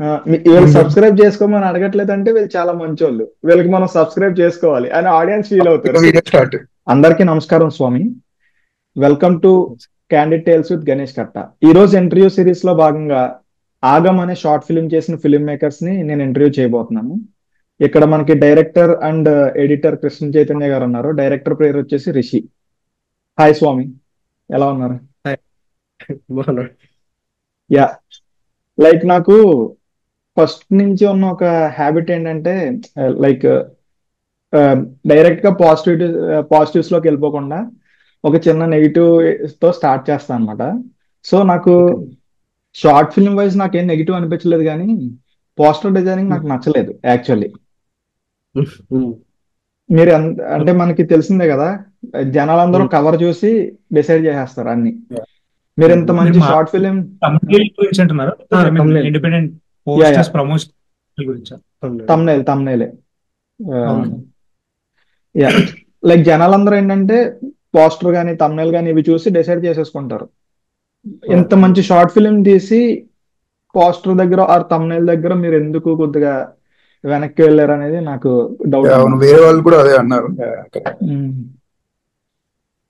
వీళ్ళు ముందు సబ్స్క్రైబ్ చేసుకోమని అడగట్లేదంటే వీళ్ళు చాలా మంచోళ్ళు, వీళ్ళకి మనం సబ్స్క్రైబ్ చేసుకోవాలి అని ఆడియన్స్ ఫీల్ అవుతారు. Video start. అందరికీ నమస్కారం స్వామి. Welcome to candid tales with Ganesh Katta. ఈ రోజు ఇంటర్వ్యూ సిరీస్ లో భాగంగా ఆగం అనే షార్ట్ ఫిల్మ్ చేసిన ఫిల్మ్ మేకర్స్ ని నేను ఇంటర్వ్యూ చేయబోతున్నాను. ఇక్కడ మనకి director and editor Krishna Chaitanya గారు ఉన్నారు. డైరెక్టర్ పేరు వచ్చేసి రిషి. హాయ్ స్వామి, ఎలా ఉన్నారు? హాయ్. బాగున్నాడు. యా, లైక్ నాకు ఫస్ట్ నుంచి ఉన్న ఒక హ్యాబిట్ ఏంటంటే, లైక్ డైరెక్ట్ గా పాజిటివ్స్ లోకి వెళ్ళిపోకుండా ఒక చిన్న నెగిటివ్ తో స్టార్ట్ చేస్తాను అనమాట. సో నాకు ఓకే. షార్ట్ ఫిల్మ్ వైజ్ నాకేం నెగిటివ్ అనిపించలేదు, కానీ పోస్టర్ డిజైనింగ్ నాకు నచ్చలేదు యాక్చువల్లీ. ఉమ్. మీరు అంటే మనకి తెలిసిందే కదా, జనాలందరూ ఉమ్. కవర్ చూసి డిసైడ్ చేసేస్తారు అన్ని. మీరు ఇంత ఉమ్. మంచి మీరు మా షార్ట్ ఫిలిం. thumbnail గురించి అంటున్నారా? thumbnail. Independent yeah yeah, posters promotion గురించా? తమ్నేల్ తమ్నేలే. ఓకే. యా, లైక్ జనాలందరూ ఏంటంటే పోస్టర్ కానీ తమ్నేల్ కానీ ఇవి చూసి డిసైడ్ చేసేసుకుంటారు. ఇంత మంచి షార్ట్ ఫిలిం తీసి పోస్టర్ దగ్గర ఆర్ తమ్నేల్ దగ్గర మీరు ఎందుకు కొద్దిగా వెనక్కి వెళ్ళారు అనేది నాకు డౌట్ అవును, అన్నమాట. వేరే వాళ్ళు కూడా అదే అన్నారు.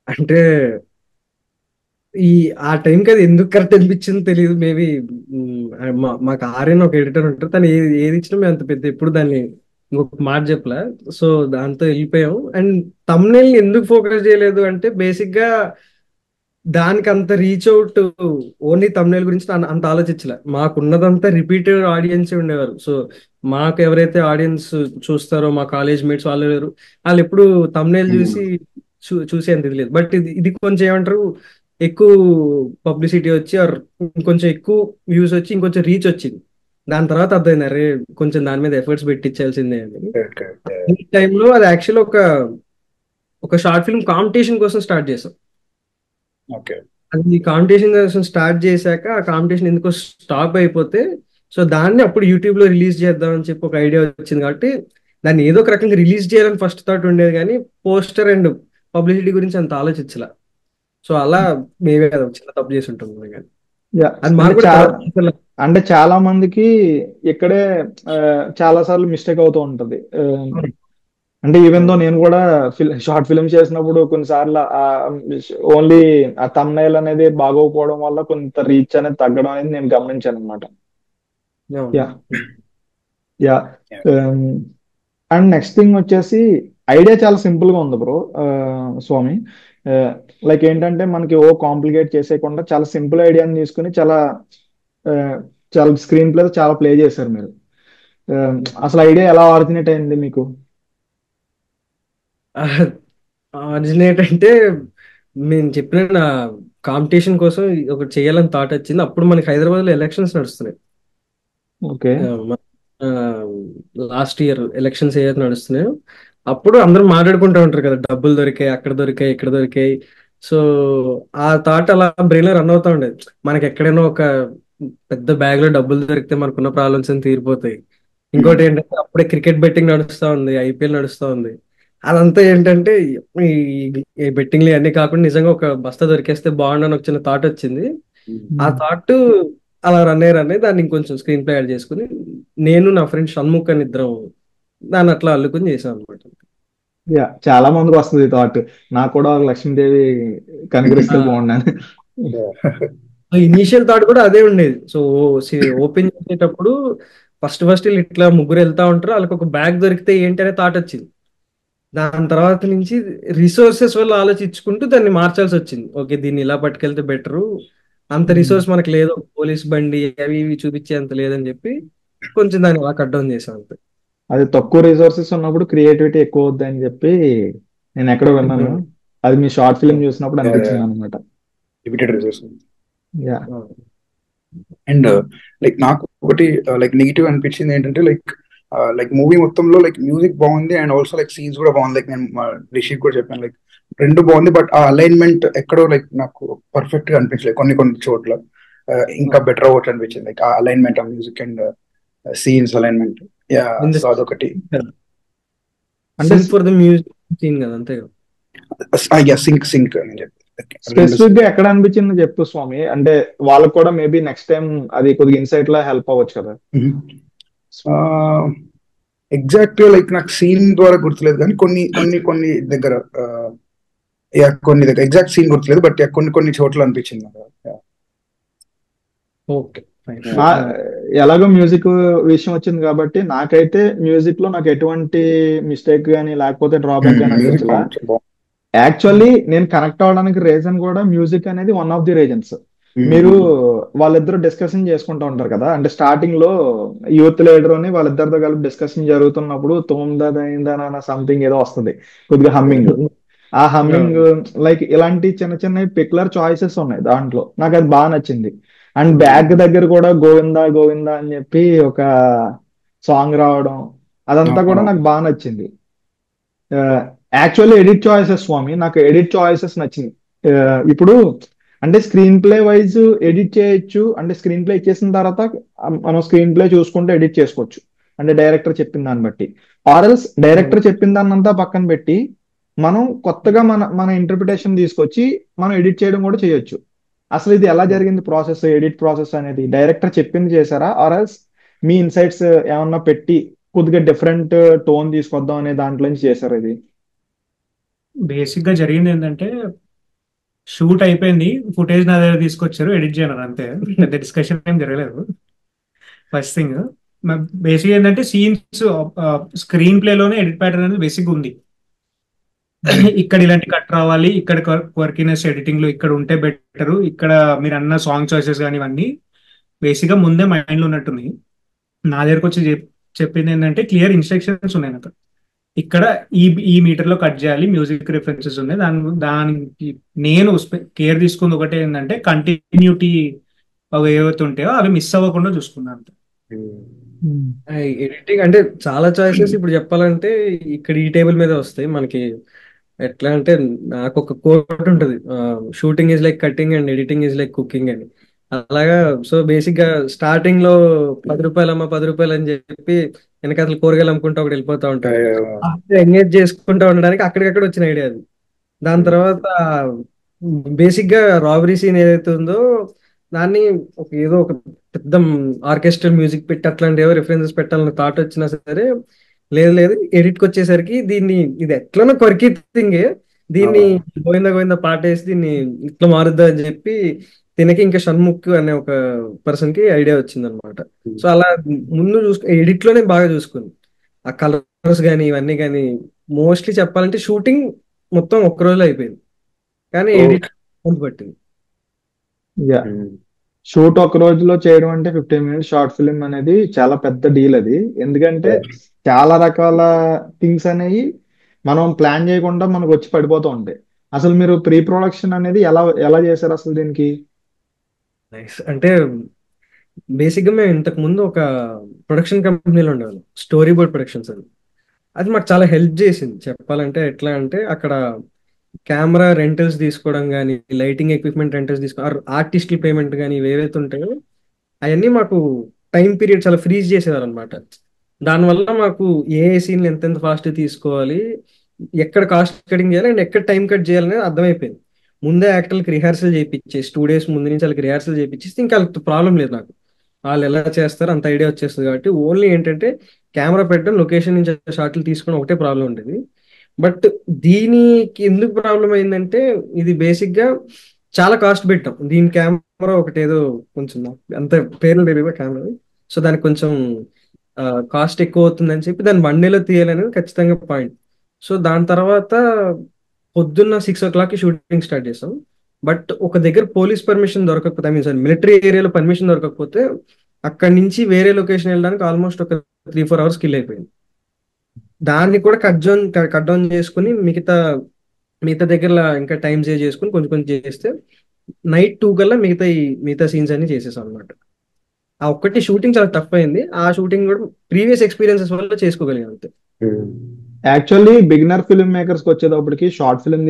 అంటే ఈ ఆ టైంకి అది ఎందుకు కరెక్ట్ అనిపించింది తెలియదు. మేబీ మాకు ఆర్యన్ ఒక ఎడిటర్ ఉంటారు, తను ఏది ఇచ్చినా మేము అంత పెద్ద ఎప్పుడు దాన్ని ఇంకొక మాట చెప్పలే. సో దాంతో వెళ్ళిపోయాం. అండ్ తమ్నేల్ ఎందుకు ఫోకస్ చేయలేదు అంటే బేసిక్ గా దానికి అంత రీచ్ అవుట్ ఓన్లీ తమ్నేల్ గురించి అంత ఆలోచించలే. మాకున్నదంతా రిపీటెడ్ ఆడియన్స్ ఉండేవారు. సో మాకు ఎవరైతే ఆడియన్స్ చూస్తారో మా కాలేజ్ మేట్స్ వాళ్ళు ఎవరు, వాళ్ళు ఎప్పుడు తమ్నేల్ చూసి చూసి అంత ఇది లేదు. బట్ ఇది కొంచెం ఏమంటారు, ఎక్కువ పబ్లిసిటీ వచ్చి ఇంకొంచెం ఎక్కువ వ్యూస్ వచ్చి ఇంకొంచెం రీచ్ వచ్చింది. దాని తర్వాత అర్థమైంది, అరే కొంచెం దాని మీద ఎఫర్ట్స్ పెట్టించాల్సిందే అని. ఈ టైంలో అది యాక్చువల్ ఒక షార్ట్ ఫిల్మ్ కాంపిటీషన్ కోసం స్టార్ట్ చేసాం. ఓకే. అది కాంపిటీషన్ కోసం స్టార్ట్ చేశాక ఆ కాంపిటీషన్ ఎందుకో స్టాప్ అయిపోతే, సో దాన్ని అప్పుడు యూట్యూబ్ లో రిలీజ్ చేద్దామని చెప్పి ఒక ఐడియా వచ్చింది. కాబట్టి దాన్ని ఏదో ఒక రకంగా రిలీజ్ చేయాలని ఫస్ట్ థాట్ ఉండేది, కానీ పోస్టర్ అండ్ పబ్లిసిటీ గురించి అంత ఆలోచించలే. సో అలా మేమే కదా చిన్న తప్పు చేసి ఉంటుంది. కానీ యా, అది అంటే మాకు కూడా చాలా తర్వాత తెలియలే. అంటే చాలా మందికి ఇక్కడే చాలా సార్లు మిస్టేక్ అవుతూ ఉంటది. అంటే ఈవెన్ దో నేను కూడా షార్ట్ ఫిల్మ్ చేసినప్పుడు కొన్నిసార్లు ఓన్లీ ఆ తమ్నైల్ అనేది బాగోకపోవడం వల్ల కొంత రీచ్ అనేది తగ్గడం అనేది నేను గమనించాను అనమాట. అవును. Yeah yeah. And next thing వచ్చేసి ఐడియా చాలా సింపుల్ గా ఉంది బ్రో. స్వామి, లైక్ ఏంటంటే మనకి ఓ కాంప్లికేట్ చేసేయకుండా చాలా సింపుల్ ఐడియాని తీసుకుని చాలా చాలా స్క్రీన్ ప్లే చాలా ప్లే చేశారు మీరు. అసలు ఐడియా ఎలా ఆరిజినేట్ అయింది మీకు? ఆరిజినేట్ అంటే నేను చెప్పిన నా కాంపిటీషన్ కోసం ఒకటి చేయాలని థాట్ వచ్చింది. అప్పుడు మనకి హైదరాబాద్ లో ఎలక్షన్స్ నడుస్తున్నాయి. ఓకే. లాస్ట్ ఇయర్ ఎలక్షన్స్ ఏదైతే నడుస్తున్నాయో అప్పుడు అందరూ మాట్లాడుకుంటూ ఉంటారు కదా, డబ్బులు దొరికాయి, అక్కడ దొరికాయి, ఇక్కడ దొరికాయి. సో ఆ థాట్ అలా బ్రెయిన్ లో రన్ అవుతా ఉండేది. మనకి ఎక్కడైనా ఒక పెద్ద బ్యాగ్ లో డబ్బులు దొరికితే మనకున్న ప్రాబ్లమ్స్ అని తీరిపోతాయి. ఇంకోటి ఏంటంటే అప్పుడే క్రికెట్ బెట్టింగ్ నడుస్తా ఉంది, ఐపీఎల్ నడుస్తా ఉంది. అదంతా ఏంటంటే ఈ బెట్టింగ్లు అన్ని కాకుండా నిజంగా ఒక బస్తా దొరికేస్తే బాగుండని ఒక చిన్న థాట్ వచ్చింది. ఆ థాట్ అలా రన్ అయ్యి దాన్ని ఇంకొంచెం స్క్రీన్ ప్లే యాడ్ చేసుకుని నేను నా ఫ్రెండ్ షణ్ముఖ్ అని ఇద్దరం దాన్ని అట్లా అల్లుకుని చేసాం అనమాట. యా, చాలా మందికి వస్తుంది థాట్. నాకు కూడా ఒక లక్ష్మీదేవి కనికరిస్తే బాగున్నాను. ఇనీషియల్ థాట్ కూడా అదే ఉండేది. సో ఓపెన్ చేసేటప్పుడు ఫస్ట్ వీళ్ళు ఇట్లా ముగ్గురు వెళ్తా ఉంటారు, వాళ్ళకి ఒక బ్యాగ్ దొరికితే ఏంటి అనే థాట్ వచ్చింది. దాని తర్వాత నుంచి రిసోర్సెస్ వల్ల ఆలోచించుకుంటూ దాన్ని మార్చాల్సి వచ్చింది. ఓకే దీన్ని ఇలా పట్టుకెళ్తే బెటరు, అంత రిసోర్స్ మనకు లేదు, పోలీస్ బండి అవి ఇవి చూపించే అంత లేదని చెప్పి కొంచెం దాన్ని అలా కట్ డౌన్ చేసాం అంతే. అది తక్కువ రిసోర్సెస్ ఉన్నప్పుడు క్రియేటివిటీ ఎక్కువ అవుద్ది అని చెప్పి నేను ఎక్కడో విన్నాను. అది మీ షార్ట్ ఫిల్మ్ చూసినప్పుడు అనిపించింది అనమాట. Limited resource. Yeah. And like నాకు ఒకటి లైక్ నెగిటివ్ అనిపించింది ఏంటంటే లైక్ మూవీ మొత్తంలో లైక్ మ్యూజిక్ బాగుంది అండ్ ఆల్సో లైక్ సీన్స్ కూడా బాగుంది. లైక్ నేను రిషిక్ కూడా చెప్పాను, లైక్ రెండు బాగుంది, బట్ ఆ అలైన్మెంట్ ఎక్కడో లైక్ నాకు పర్ఫెక్ట్ గా అనిపించలేదు. కొన్ని చోట్ల ఇంకా బెటర్ అవ్వచ్చు అనిపించింది. లైక్ ఆ alignment of music and scenes alignment. Yeah, so అదొకటి. అంటే ఫర్ ద మ్యూజిక్ సీన్ కదా అంతే కదా. సింక్ అని చెప్పి రెండు స్పెసిఫిక్ గా ఎక్కడ అనిపించింది చెప్పు స్వామి, అంటే వాళ్ళకు కూడా మేబీ నెక్స్ట్ టైం అది కొద్దిగా ఇన్సైట్ లా హెల్ప్ అవ్వచ్చు కదా. ఎగ్జాక్ట్ గా లైక్ నాకు సీన్ ద్వారా గుర్తులేదు కానీ కొన్ని కొన్ని కొన్ని దగ్గర కొన్ని దగ్గర ఎగ్జాక్ట్ సీన్ గుర్తులేదు, బట్ కొన్ని కొన్ని చోట్ల అనిపించింది నాకు. Okay fine. నా ఎలాగో మ్యూజిక్ విషయం వచ్చింది కాబట్టి నాకైతే మ్యూజిక్ లో నాకు ఎటువంటి మిస్టేక్ గానీ లేకపోతే డ్రాబ్యాక్ గానీ మ్యూజిక్ అనిపించలా. యాక్చువల్లీ నేను కనెక్ట్ అవడానికి రీజన్ కూడా మ్యూజిక్ అనేది వన్ ఆఫ్ ది రీజన్స్. మీరు వాళ్ళిద్దరు డిస్కషన్ చేసుకుంటూ ఉంటారు కదా, అంటే స్టార్టింగ్ లో యూత్ లీడర్ అని వాళ్ళిద్దరితో కలిపి డిస్కషన్ జరుగుతున్నప్పుడు తొమ్మిది సంథింగ్ ఏదో వస్తుంది కొద్దిగా హమ్మింగ్. ఆ హమ్మింగ్ లైక్ ఇలాంటి చిన్న చిన్న పిక్యులర్ చాయిసెస్ ఉన్నాయి దాంట్లో, నాకు అది బాగా నచ్చింది. అండ్ బ్యాగ్ దగ్గర కూడా గోవిందా గోవిందా అని చెప్పి ఒక సాంగ్ రావడం, అదంతా కూడా నాకు బాగా నచ్చింది. యాక్చువల్లీ ఎడిట్ చాయిసెస్ స్వామి, నాకు ఎడిట్ చాయిసెస్ నచ్చింది. ఇప్పుడు అంటే స్క్రీన్ ప్లే వైజ్ ఎడిట్ చేయొచ్చు, అంటే స్క్రీన్ ప్లే ఇచ్చేసిన తర్వాత మనం స్క్రీన్ ప్లే చూసుకుంటూ ఎడిట్ చేసుకోవచ్చు, అంటే డైరెక్టర్ చెప్పిన దాన్ని బట్టి. ఆర్ఎల్స్ డైరెక్టర్ చెప్పిన దాన్నంతా పక్కన పెట్టి మనం కొత్తగా మన మన ఇంటర్ప్రిటేషన్ తీసుకొచ్చి మనం ఎడిట్ చేయడం కూడా చేయొచ్చు. అసలు ఇది ఎలా జరిగింది ప్రాసెస్, ఎడిట్ ప్రాసెస్ అనేది డైరెక్టర్ చెప్పింది చేశారా, ఆర్ఎల్స్ మీ ఇన్సైట్స్ ఏమన్నా పెట్టి కొద్దిగా డిఫరెంట్ టోన్ తీసుకొద్దాం అనే దాంట్లో నుంచి చేశారు ఇది? బేసిక్ గా జరిగింది ఏంటంటే షూట్ అయిపోయింది, ఫుటేజ్ నా దగ్గర తీసుకొచ్చారు, ఎడిట్ చేయను అంతే, పెద్ద డిస్కషన్ ఏం జరగలేదు. ఫస్ట్ థింగ్ బేసిక్ ఏంటంటే సీన్స్ స్క్రీన్ ప్లేలోనే ఎడిట్ ప్యాటర్న్ అనేది బేసిక్ ఉంది. ఇక్కడ ఇలాంటి కట్ రావాలి, ఇక్కడ వర్కినెస్ ఎడిటింగ్ లో ఇక్కడ ఉంటే బెటర్, ఇక్కడ మీరు అన్న సాంగ్ చాయిసెస్ కానీ ఇవన్నీ బేసిక్ గా ముందే మైండ్ లో ఉన్నట్టుంది. నా దగ్గరకు వచ్చి చెప్పింది ఏంటంటే క్లియర్ ఇన్స్ట్రక్షన్స్ ఉన్నాయి నాకు, ఇక్కడ ఈ ఈ మీటర్ లో కట్ చేయాలి, మ్యూజిక్ రిఫరెన్సెస్ ఉన్నాయి, దానికి నేను కేర్ తీసుకుంది ఒకటే ఏంటంటే కంటిన్యూటీ అవి ఏవైతే ఉంటాయో అవి మిస్ అవ్వకుండా చూసుకున్నాను. ఎడిటింగ్ అంటే చాలా చాయిసెస్ ఇప్పుడు చెప్పాలంటే ఇక్కడ ఈ టేబుల్ మీద వస్తాయి మనకి. ఎట్లా అంటే నాకు ఒక కోట్ ఉంటుంది, shooting is like cutting and editing is like cooking అని. అలాగా సో బేసిక్ గా స్టార్టింగ్ లో 10 రూపాయలు అమ్మ 10 రూపాయలు అని చెప్పి వెనకాతలు కూరగాయలు అమ్ముకుంటూ ఒకటి వెళ్ళిపోతా ఉంటాడు. ఎంగేజ్ చేసుకుంటూ ఉండడానికి అక్కడికక్కడ వచ్చిన ఐడియా అది. దాని తర్వాత బేసిక్ గా రాబరీ సీన్ ఏదైతే ఉందో దాన్ని ఏదో ఒక పెద్ద ఆర్కెస్ట్రల్ మ్యూజిక్ పెట్టి అట్లాంటి ఏవో రిఫరెన్సెస్ పెట్టాలని థాట్ వచ్చినా సరే లేదు లేదు ఎడిట్ కి వచ్చేసరికి దీన్ని ఇది ఎట్లనో కొరికి థింగే, దీన్ని గోవింద గోవింద పాట వేసి దీన్ని ఇట్లా మారుద్దా అని చెప్పి తినకి ఇంకా షణ్ముఖ్ అనే ఒక పర్సన్ కి ఐడియా వచ్చింది అనమాట. సో అలా ముందు ఎడిట్ లోనే బాగా చూసుకుంది ఆ కలర్స్ కానీ ఇవన్నీ కానీ. మోస్ట్లీ చెప్పాలంటే షూటింగ్ మొత్తం ఒక్క రోజులో అయిపోయింది, కానీ ఎడిట్ పట్టింది. షూట్ ఒక రోజులో చేయడం అంటే 15 మినిట్స్ షార్ట్ ఫిల్మ్ అనేది చాలా పెద్ద డీల్ అది. ఎందుకంటే చాలా రకాల థింగ్స్ అనేవి మనం ప్లాన్ చేయకుండా మనకు వచ్చి పడిపోతూ ఉంటాయి. అసలు మీరు ప్రీ ప్రొడక్షన్ అనేది ఎలా ఎలా చేశారు అసలు దీనికి? అంటే బేసిక్ గా మేము ఇంతకు ముందు ఒక ప్రొడక్షన్ కంపెనీలో ఉండేవాళ్ళం, స్టోరీ బోర్డ్ ప్రొడక్షన్స్ అని. అది మాకు చాలా హెల్ప్ చేసింది చెప్పాలంటే. ఎట్లా అంటే అక్కడ కెమెరా రెంటల్స్ తీసుకోవడం కానీ, లైటింగ్ ఎక్విప్మెంట్ రెంటల్స్ తీసుకోవడం, ఆర్టిస్టుల పేమెంట్ కానీ ఇవి ఏవైతే ఉంటాయో అవన్నీ మాకు టైం పీరియడ్ చాలా ఫ్రీజ్ చేసేవారు అనమాట. దానివల్ల మాకు ఏ సీన్లు ఎంతెంత ఫాస్ట్ తీసుకోవాలి, ఎక్కడ కాస్ట్ కటింగ్ చేయాలి అండ్ ఎక్కడ టైం కట్ చేయాలనేది అర్థమైపోయింది. ముందే యాక్టర్లకు రిహార్సల్ చేయించేసి 2 days ముందు నుంచి వాళ్ళకి రిహార్సల్ చేయించేసి ఇంకా వాళ్ళకి ప్రాబ్లం లేదు నాకు. వాళ్ళు ఎలా చేస్తారు అంత ఐడియా వచ్చేస్తుంది కాబట్టి ఓన్లీ ఏంటంటే కెమెరా పెట్టడం, లొకేషన్ నుంచి షాట్లు తీసుకుని ఒకటే ప్రాబ్లం ఉండేది. బట్ దీనికి ఎందుకు ప్రాబ్లం అయిందంటే ఇది బేసిక్ గా చాలా కాస్ట్ పెట్టాం. దీని కెమెరా ఒకటి ఏదో కొంచెం అంత పేర్లు తెలియదు కెమెరా, సో దానికి కొంచెం కాస్ట్ ఎక్కువ అవుతుందని చెప్పి దాన్ని 1 day లో తీయాలనేది ఖచ్చితంగా పాయింట్. సో దాని తర్వాత పొద్దున్న 6 o'clock షూటింగ్ స్టార్ట్ చేసాం. బట్ ఒక దగ్గర పోలీస్ పర్మిషన్ దొరకకపోతే, ఐ మీన్ సార్ మిలిటరీ ఏరియాలో పర్మిషన్ దొరకకపోతే అక్కడి నుంచి వేరే లొకేషన్ వెళ్ళడానికి ఆల్మోస్ట్ ఒక 3-4 hours కిల్ అయిపోయింది. దాన్ని కూడా కట్ డౌన్ చేసుకుని మిగతా దగ్గర ఇంకా టైం సేవ్ చేసుకుని కొంచెం కొంచెం చేస్తే నైట్ 2 కల్లా మిగతా సీన్స్ అన్ని చేసేసాం అనమాట. ఆ ఒక్కటి షూటింగ్ చాలా టఫ్ అయింది. ఆ షూటింగ్ కూడా ప్రీవియస్ ఎక్స్పీరియన్సెస్ వల్ల చేసుకోగలిగాం అంతే. యాక్చువల్లీ బిగినర్ ఫిల్మ్ మేకర్స్ కి వచ్చేటప్పటికి షార్ట్ ఫిల్మ్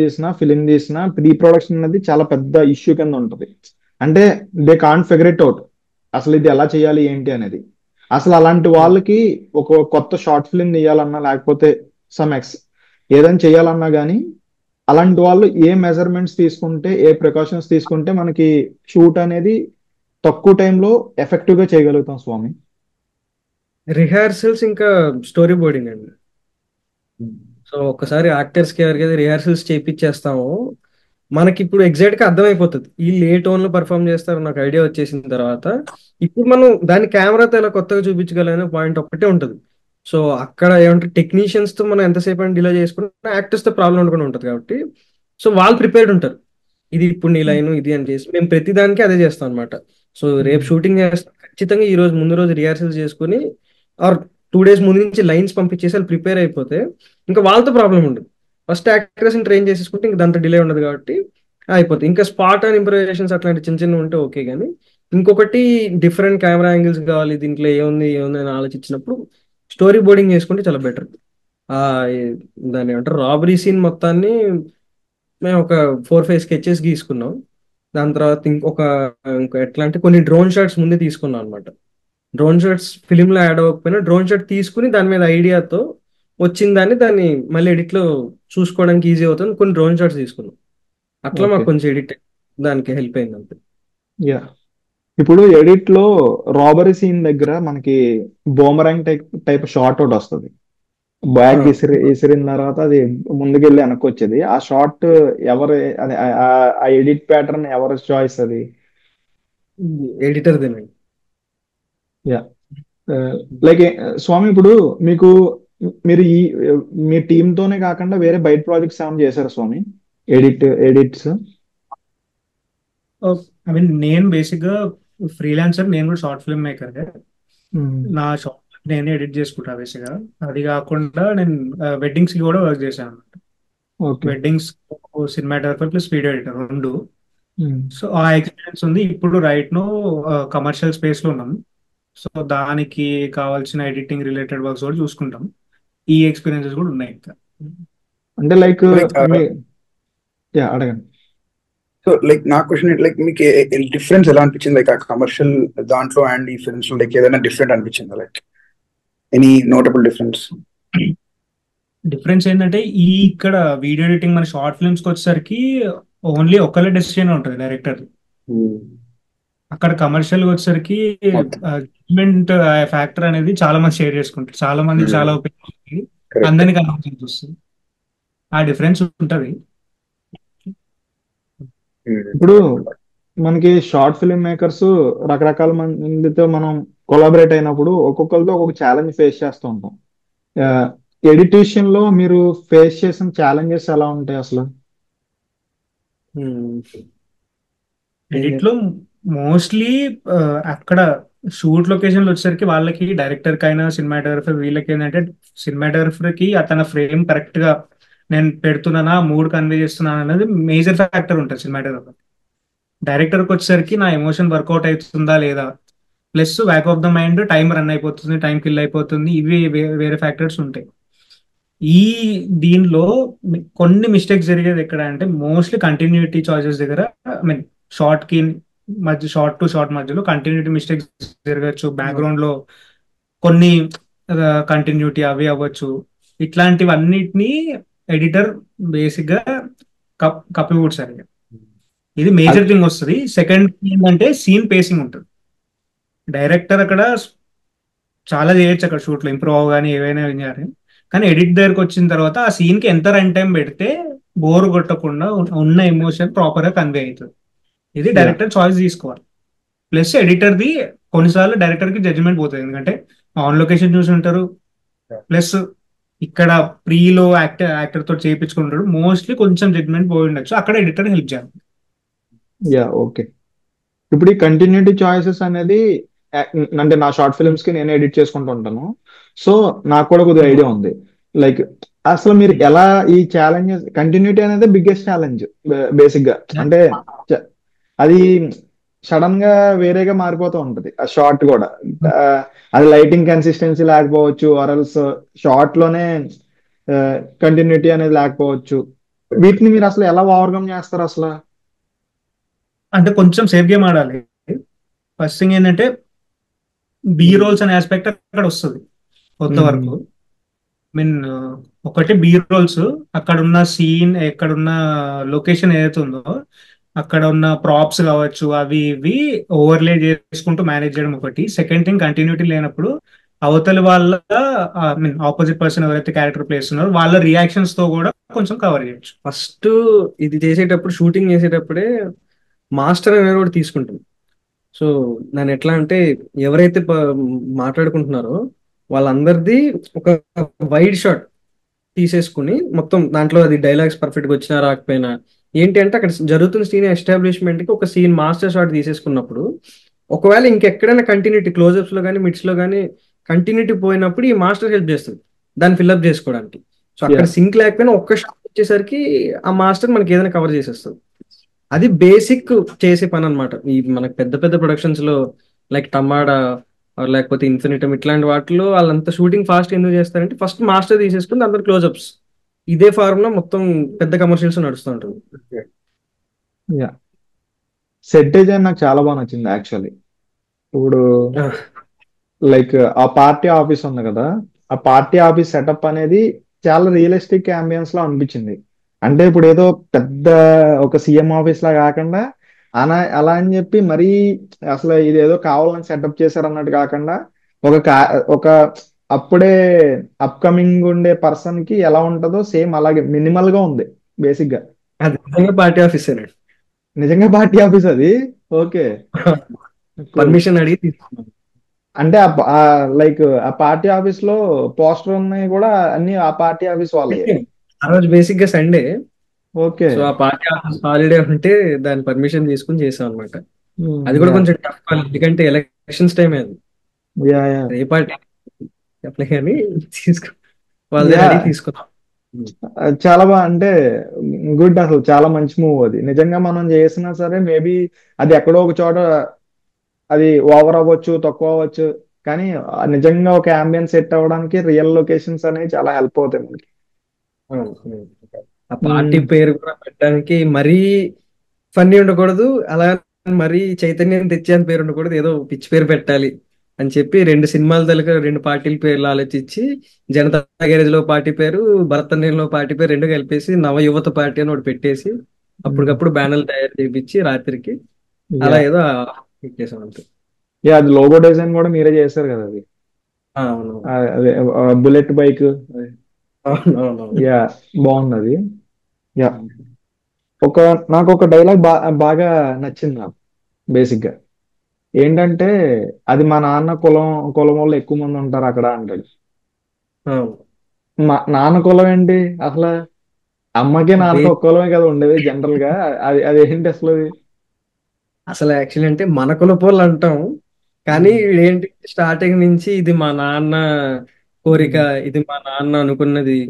తీసినా ప్రీ ప్రొడక్షన్ అనేది చాలా పెద్ద ఇష్యూ కింద ఉంటుంది. అంటే they can't figure it out అసలు ఇది ఎలా చేయాలి ఏంటి అనేది. అసలు అలాంటి వాళ్ళకి ఒక కొత్త షార్ట్ ఫిల్మ్ తీయాలన్నా లేకపోతే ఏదైనా చేయాలన్నా కానీ అలాంటి వాళ్ళు ఏ మెజర్మెంట్స్ తీసుకుంటే, ఏ ప్రికాషన్స్ తీసుకుంటే మనకి షూట్ అనేది తక్కువ టైంలో ఎఫెక్టివ్ గా చేయగలుగుతాం స్వామి? రిహార్సల్స్ ఇంకా స్టోరీ బోర్డింగ్ అండి. సో ఒక్కసారి యాక్టర్స్ కి ఎవరికైతే రిహార్సల్స్ చేయించేస్తామో మనకి ఇప్పుడు ఎగ్జాక్ట్ గా అర్థమైపోతుంది వీళ్ళు ఏ టోన్ లో పర్ఫామ్ చేస్తారు నాకు ఐడియా వచ్చేసిన తర్వాత. ఇప్పుడు మనం దాని కెమెరాతో ఎలా కొత్తగా చూపించగలనే పాయింట్ ఒక్కటే ఉంటుంది. సో అక్కడ ఏమంటే టెక్నీషియన్స్ తో మనం ఎంతసేపు అని డిలే చేసుకుంటే యాక్టర్స్ తో ప్రాబ్లం ఉండకుండా ఉంటుంది కాబట్టి సో వాళ్ళు ప్రిపేర్డ్ ఉంటారు. ఇది ఇప్పుడు నీ లైన్ ఇది అని చేసి మేము ప్రతి దానికి అదే చేస్తాం అనమాట. సో రేపు షూటింగ్ చేస్తాం ఖచ్చితంగా ఈ రోజు ముందు రోజు రిహార్సల్స్ చేసుకుని ఆర్ 2 days ముందు నుంచి లైన్స్ పంపించేసి వాళ్ళు ప్రిపేర్ అయిపోతే ఇంకా వాళ్ళతో ప్రాబ్లం ఉండదు. ఫస్ట్ యాక్టర్స్ ట్రైన్ చేసేసుకుంటే ఇంకా దాంతో డిలే ఉండదు కాబట్టి అయిపోతుంది. ఇంకా స్పాట్ అండ్ ఇంప్రూవైజేషన్స్ అట్లాంటి చిన్న చిన్న ఉంటే ఓకే. కానీ ఇంకొకటి డిఫరెంట్ కెమెరా యాంగిల్స్ కావాలి దీంట్లో ఏముంది అని ఆలోచించినప్పుడు స్టోరీ బోర్డింగ్ చేసుకుంటే చాలా బెటర్. ఆ దాన్ని ఏమంటారు రాబరీ సీన్ మొత్తాన్ని మేము ఒక 4-5 స్కెచెస్ గీసుకున్నాం. దాని తర్వాత ఇంకో ఎట్లా అంటే కొన్ని డ్రోన్ షాట్స్ ముందే తీసుకున్నాం అనమాట. డ్రోన్ షాట్స్ ఫిలిం లో యాడ్ అవ్వకపోయినా డ్రోన్ షాట్ తీసుకుని దాని మీద ఐడియాతో వచ్చిన దాన్ని మళ్ళీ ఎడిట్ లో చూసుకోవడానికి ఈజీ అవుతుంది కొన్ని డ్రోన్ షాట్స్ తీసుకున్నాం. అట్లా ఓకే. మాకు కొంచెం ఎడిట్ దానికి హెల్ప్ అయింది అంతే. యా. ఇప్పుడు ఎడిట్ లో రాబరీ సీన్ దగ్గర మనకి బూమరాంగ్ టైప్ షాట్ ఒకటి వస్తుంది. బ్యాగ్ విసిరిన తర్వాత అది ముందుకెళ్ళి వెనక్కి వచ్చేది. ఆ షాట్ ఎవరు, అది ఆ ఎడిట్ ప్యాటర్న్ ఎవరి చాయిస్ అది? ఎడిటర్ దేనండి. యా. లైక్ స్వామి ఇప్పుడు మీకు మీరు మీ టీమ్ తోనే కాకుండా వేరే బయట ప్రాజెక్ట్స్ ఏమైనా చేశారు స్వామి? ఎడిట్స్? ఐ మీన్ నేను బేసిక్ గా ఫ్రీలాన్సర్, నేను కూడా షార్ట్ ఫిల్మ్ మేకర్. నా షార్ట్ ఫిల్మ్ నేనే ఎడిట్ చేసుకుంటా బేసిక్ గా. అది కాకుండా నేను వెడ్డింగ్స్ కి కూడా వర్క్ చేశాను అనమాట. Okay. Weddings cinematographer plus video editor రెండు. సో ఆ ఎక్స్పీరియన్స్ ఉంది. ఇప్పుడు రైట్ నో కమర్షియల్ స్పేస్ లో ఉన్నాం. సో దానికి కావాల్సిన ఎడిటింగ్ రిలేటెడ్ వర్క్స్ కూడా చూసుకుంటాం. ఈ ఎక్స్పీరియన్సెస్ కూడా ఉన్నాయి ఇంకా. అంటే లైక్ Like, యా అడగండి. సో లైక్ నా క్వశ్చన్ లైక్ మీకు డిఫరెన్స్ ఎలా అనిపించింది లైక్ ఆ కమర్షియల్ దాంట్లో అండ్ ఈ ఫిల్మ్స్ లో లైక్ ఏదైనా డిఫరెంట్ అనిపించిందా? Like any notable difference? Difference ఏంటంటే ఇక్కడ వీడియో ఎడిటింగ్ మన షార్ట్ ఫిల్మ్స్ కి వచ్చేసరికి ఓన్లీ ఒకళ్ళ డెసిషన్ ఉంటుంది డైరెక్టర్. అక్కడ కమర్షియల్ వచ్చేసరికి జడ్జ్మెంట్ ఫ్యాక్టర్ అనేది చాలా మంది షేర్ చేసుకుంటారు. చాలా మంది చాలా ఒపీనియన్ అందరినీ కన్విన్స్ వస్తుంది. ఆ డిఫరెన్స్ ఉంటది. ఇప్పుడు మనకి షార్ట్ ఫిల్మ్ మేకర్స్ రకరకాల మందితో మనం కొలాబరేట్ అయినప్పుడు ఒక్కొక్కరితో ఒక్కొక్క ఛాలెంజ్ ఫేస్ చేస్తూ ఉంటాం. ఎడిటిషన్ లో మీరు ఫేస్ చేసిన ఛాలెంజెస్ ఎలా ఉంటాయి అసలు? ఎడిట్ లో మోస్ట్లీ అక్కడ షూట్ లొకేషన్ వచ్చేసరికి వాళ్ళకి డైరెక్టర్ కైనా సినిమాటోగ్రఫర్ వీళ్ళకి ఏంటంటే సినిమాటోగ్రఫర్ కి అతని ఫ్రేమ్ కరెక్ట్ గా నేను పెడుతున్నానా, మూడ్ కన్వే చేస్తున్నాను అనేది మేజర్ ఫ్యాక్టర్ ఉంటుంది సినిమాటోగ్రఫర్. డైరెక్టర్కి వచ్చేసరికి నా ఎమోషన్ వర్కౌట్ అవుతుందా లేదా, plus back of the mind time run అయిపోతుంది, టైం కిల్ అయిపోతుంది, ఇవి వేరే ఫ్యాక్టర్స్ ఉంటాయి. ఈ దీనిలో కొన్ని మిస్టేక్స్ జరిగేది ఎక్కడ అంటే మోస్ట్లీ కంటిన్యూటీ చాయిసెస్ దగ్గర. ఐ మీన్ షార్ట్ కి మధ్య, షార్ట్ టు షార్ట్ మధ్యలో కంటిన్యూటీ మిస్టేక్స్ జరగచ్చు. బ్యాక్గ్రౌండ్ లో కొన్ని కంటిన్యూటీ అవి అవ్వచ్చు. ఇట్లాంటివన్నిటిని ఎడిటర్ బేసిక్ గా కప్పిపుడ్చారు. ఇది మేజర్ థింగ్ వస్తుంది. సెకండ్ ఏంటంటే సీన్ పేసింగ్ ఉంటుంది. డైరెక్టర్ అక్కడ చాలా చేయొచ్చు, అక్కడ షూట్ లో ఇంప్రూవ్ అవగానే ఏవైనా చేయాలి. కానీ ఎడిట్ దగ్గరకు వచ్చిన తర్వాత ఆ సీన్ కి ఎంత రన్ టైం పెడితే బోర్ కొట్టకుండా ఉన్న ఎమోషన్ ప్రాపర్ గా కన్వే అవుతుంది. ఇది డైరెక్టర్ చాయిస్ తీసుకోవాలి. ప్లస్ ఎడిటర్ ది కొన్నిసార్లు డైరెక్టర్ కి జడ్జిమెంట్ పోతుంది, ఎందుకంటే ఆన్ లొకేషన్ చూసి ఉంటారు. ప్లస్ ఇక్కడ ప్రీలో యాక్టర్ తో చేయించుకుంటాడు. మోస్ట్లీ కొంచెం జడ్జిమెంట్ పోయి ఉండొచ్చు, అక్కడ ఎడిటర్ హెల్ప్ చేయాలి. Yeah okay. ఇప్పుడు ఈ కంటిన్యూటీ చాయిసెస్ అనేది అంటే నా షార్ట్ ఫిల్మ్స్ కి నేను ఎడిట్ చేసుకుంటూ ఉంటాను. సో నాకు కూడా కొద్దిగా ఐడియా ఉంది. లైక్ అసలు మీరు ఎలా ఈ ఛాలెంజెస్, కంటిన్యూటీ అనేది బిగ్గెస్ట్ ఛాలెంజ్ బేసిక్ గా. అంటే అది సడన్ గా వేరేగా మారిపోతూ ఉంటది ఆ షార్ట్ కూడా. అది లైటింగ్ కన్సిస్టెన్సీ లేకపోవచ్చు, ఆర్ఎల్స్ షార్ట్ లోనే కంటిన్యూటీ అనేది లేకపోవచ్చు. వీటిని మీరు అసలు ఎలా ఓవర్కమ్ చేస్తారు అసలు? అంటే కొంచెం సేఫ్ గేమ్ ఆడాలి. ఫస్ట్ థింగ్ ఏంటంటే బీ రోల్స్ అనే ఆస్పెక్ట్ అక్కడ వస్తుంది కొంతవరకు. మీన్ ఒకటి బీ రోల్స్, అక్కడ ఉన్న సీన్, ఎక్కడున్న లొకేషన్ ఏదైతే ఉందో అక్కడ ఉన్న ప్రాప్స్ కావచ్చు, అవి ఇవి ఓవర్లే చేసుకుంటూ మేనేజ్ చేయడం ఒకటి. సెకండ్ థింగ్, కంటిన్యూటీ లేనప్పుడు అవతలి వాళ్ళ మీన్ ఆపోజిట్ పర్సన్ ఎవరైతే క్యారెక్టర్ ప్లేస్ ఉన్నారో వాళ్ళ రియాక్షన్స్ తో కూడా కొంచెం కవర్ చేయొచ్చు. ఫస్ట్ ఇది చేసేటప్పుడు, షూటింగ్ చేసేటప్పుడే మాస్టర్ అనేది కూడా తీసుకుంటాం. సో దాని ఎట్లా అంటే, ఎవరైతే మాట్లాడుకుంటున్నారో వాళ్ళందరిది ఒక వైడ్ షాట్ తీసేసుకుని, మొత్తం దాంట్లో అది డైలాగ్స్ పర్ఫెక్ట్గా వచ్చినా రాకపోయినా ఏంటి అంటే, అక్కడ జరుగుతున్న సీన్ ఎస్టాబ్లిష్మెంట్ కి ఒక సీన్ మాస్టర్ షాట్ తీసేసుకున్నప్పుడు, ఒకవేళ ఇంకెక్కడైనా కంటిన్యూటీ క్లోజప్స్ లో కానీ మిడ్స్ లో కానీ కంటిన్యూటీ పోయినప్పుడు ఈ మాస్టర్ హెల్ప్ చేస్తుంది దాన్ని ఫిల్అప్ చేసుకోవడానికి. సో అక్కడ Yeah. సింక్ లేకపోయినా ఒక్క షాట్ వచ్చేసరికి ఆ మాస్టర్ మనకి ఏదైనా కవర్ చేసేస్తుంది. అది బేసిక్ చేసే పని అనమాట. ఈ మనకు పెద్ద పెద్ద ప్రొడక్షన్స్ లో లైక్ టమాడా లేకపోతే ఇన్ఫినిటమ్ ఇట్లాంటి వాటిలో వాళ్ళంతా షూటింగ్ ఫాస్ట్ ఎందుకు చేస్తారంటే, ఫస్ట్ మాస్టర్ తీసేసుకుని అందరు క్లోజప్స్. ఇదే ఫార్ములా మొత్తం పెద్ద కమర్షియల్స్ నడుస్తూ ఉంటుంది. యా సెట్ డిజైన్ నాకు చాలా బాగా నచ్చింది యాక్చువల్లీ. ఇప్పుడు లైక్ ఆ పార్టీ ఆఫీస్ ఉంది కదా, ఆ పార్టీ ఆఫీస్ సెటప్ అనేది చాలా రియలిస్టిక్ అంబియన్స్ లో అనిపించింది. అంటే ఇప్పుడు ఏదో పెద్ద ఒక సీఎం ఆఫీస్ లా కాకుండా, అలా అని చెప్పి మరీ అసలు ఇది ఏదో కావాలని సెటప్ చేశారు అన్నట్టు కాకుండా, ఒక అప్పుడే అప్కమింగ్ ఉండే పర్సన్ కి ఎలా ఉంటుందో సేమ్ అలాగే మినిమల్ గా ఉంది బేసిక్ గా. అది నిజంగా పార్టీ ఆఫీసర్ నిజంగా పార్టీ ఆఫీస్ అది. ఓకే, పర్మిషన్ అడిగి తీసుకున్నాను. అంటే లైక్ ఆ పార్టీ ఆఫీస్ లో పోస్టర్ ఉన్నాయి కూడా అన్ని ఆ పార్టీ ఆఫీస్ వాళ్ళే. ఆ రోజు బేసిక్ గా సండే. ఓకే. సో ఆ పార్టీ ఆఫీస్ హాలిడే ఉంటే దాని పర్మిషన్ తీసుకుని చేసాం అనమాట. అది కూడా కొంచెం టఫ్ కాల్, ఎందుకంటే ఎలక్షన్స్ టైం అది. యా యా ఏ పార్టీ అప్లై కానీ తీసుకు వాళ్ళ దగ్గర అడిగి తీసుకున్నాం. చాలా బాగా, అంటే గుడ్, అసలు చాలా మంచి మూవ్ అది. నిజంగా మనం చేసినా సరే మేబీ అది ఎక్కడో ఒక చోట అది ఓవర్ అవ్వచ్చు, తక్కువ అవ్వచ్చు, కానీ నిజంగా ఒక అంబియన్స్ సెట్ అవ్వడానికి రియల్ లొకేషన్స్ అనేవి చాలా హెల్ప్ అవుతాయి మనకి. ఆ పార్టీ పేరు కూడా పెట్టడానికి మరీ ఫన్నీ ఉండకూడదు, అలా మరీ చైతన్యం తెచ్చే అంత పేరు ఉండకూడదు, ఏదో పిచ్చి పేరు పెట్టాలి అని చెప్పి 2 సినిమాల తలక 2 పార్టీల పేర్లు ఆలోచించి, జనతా గ్యారేజ్ లో పార్టీ పేరు, భరతన్యంలో పార్టీ పేరు 2 కలిపేసి నవ యువత పార్టీ అని ఒకటి పెట్టేసి అప్పటికప్పుడు బ్యానర్లు తయారు చేయించి రాత్రికి అలా ఏదో పెట్టేసాం అంతే. యా, అది లోగో డిజైన్ కూడా మీరే చేశారు కదా అది. అవును అదే బుల్లెట్ బైక్. అవును. యా, బాగుంది అది. యా, నాకు ఒక డైలాగ్ బాగా నచ్చింది నాకు బేసిక్ గా. ఏంటంటే, అది మా నాన్న కులం వాళ్ళు ఎక్కువ మంది ఉంటారు అక్కడ అంటాడు. మా నాన్న కులం ఏంటి అసలు? అమ్మకి నాన్నకి ఒక కులమే కదా ఉండేది జనరల్ గా. అది ఏంటి అసలు? అసలు యాక్చువల్లీ అంటే మన కులపోళ్ళు అంటాం, కానీ ఏంటి స్టార్టింగ్ నుంచి ఇది మా నాన్న కోరిక, ఇది మా నాన్న అనుకున్నది,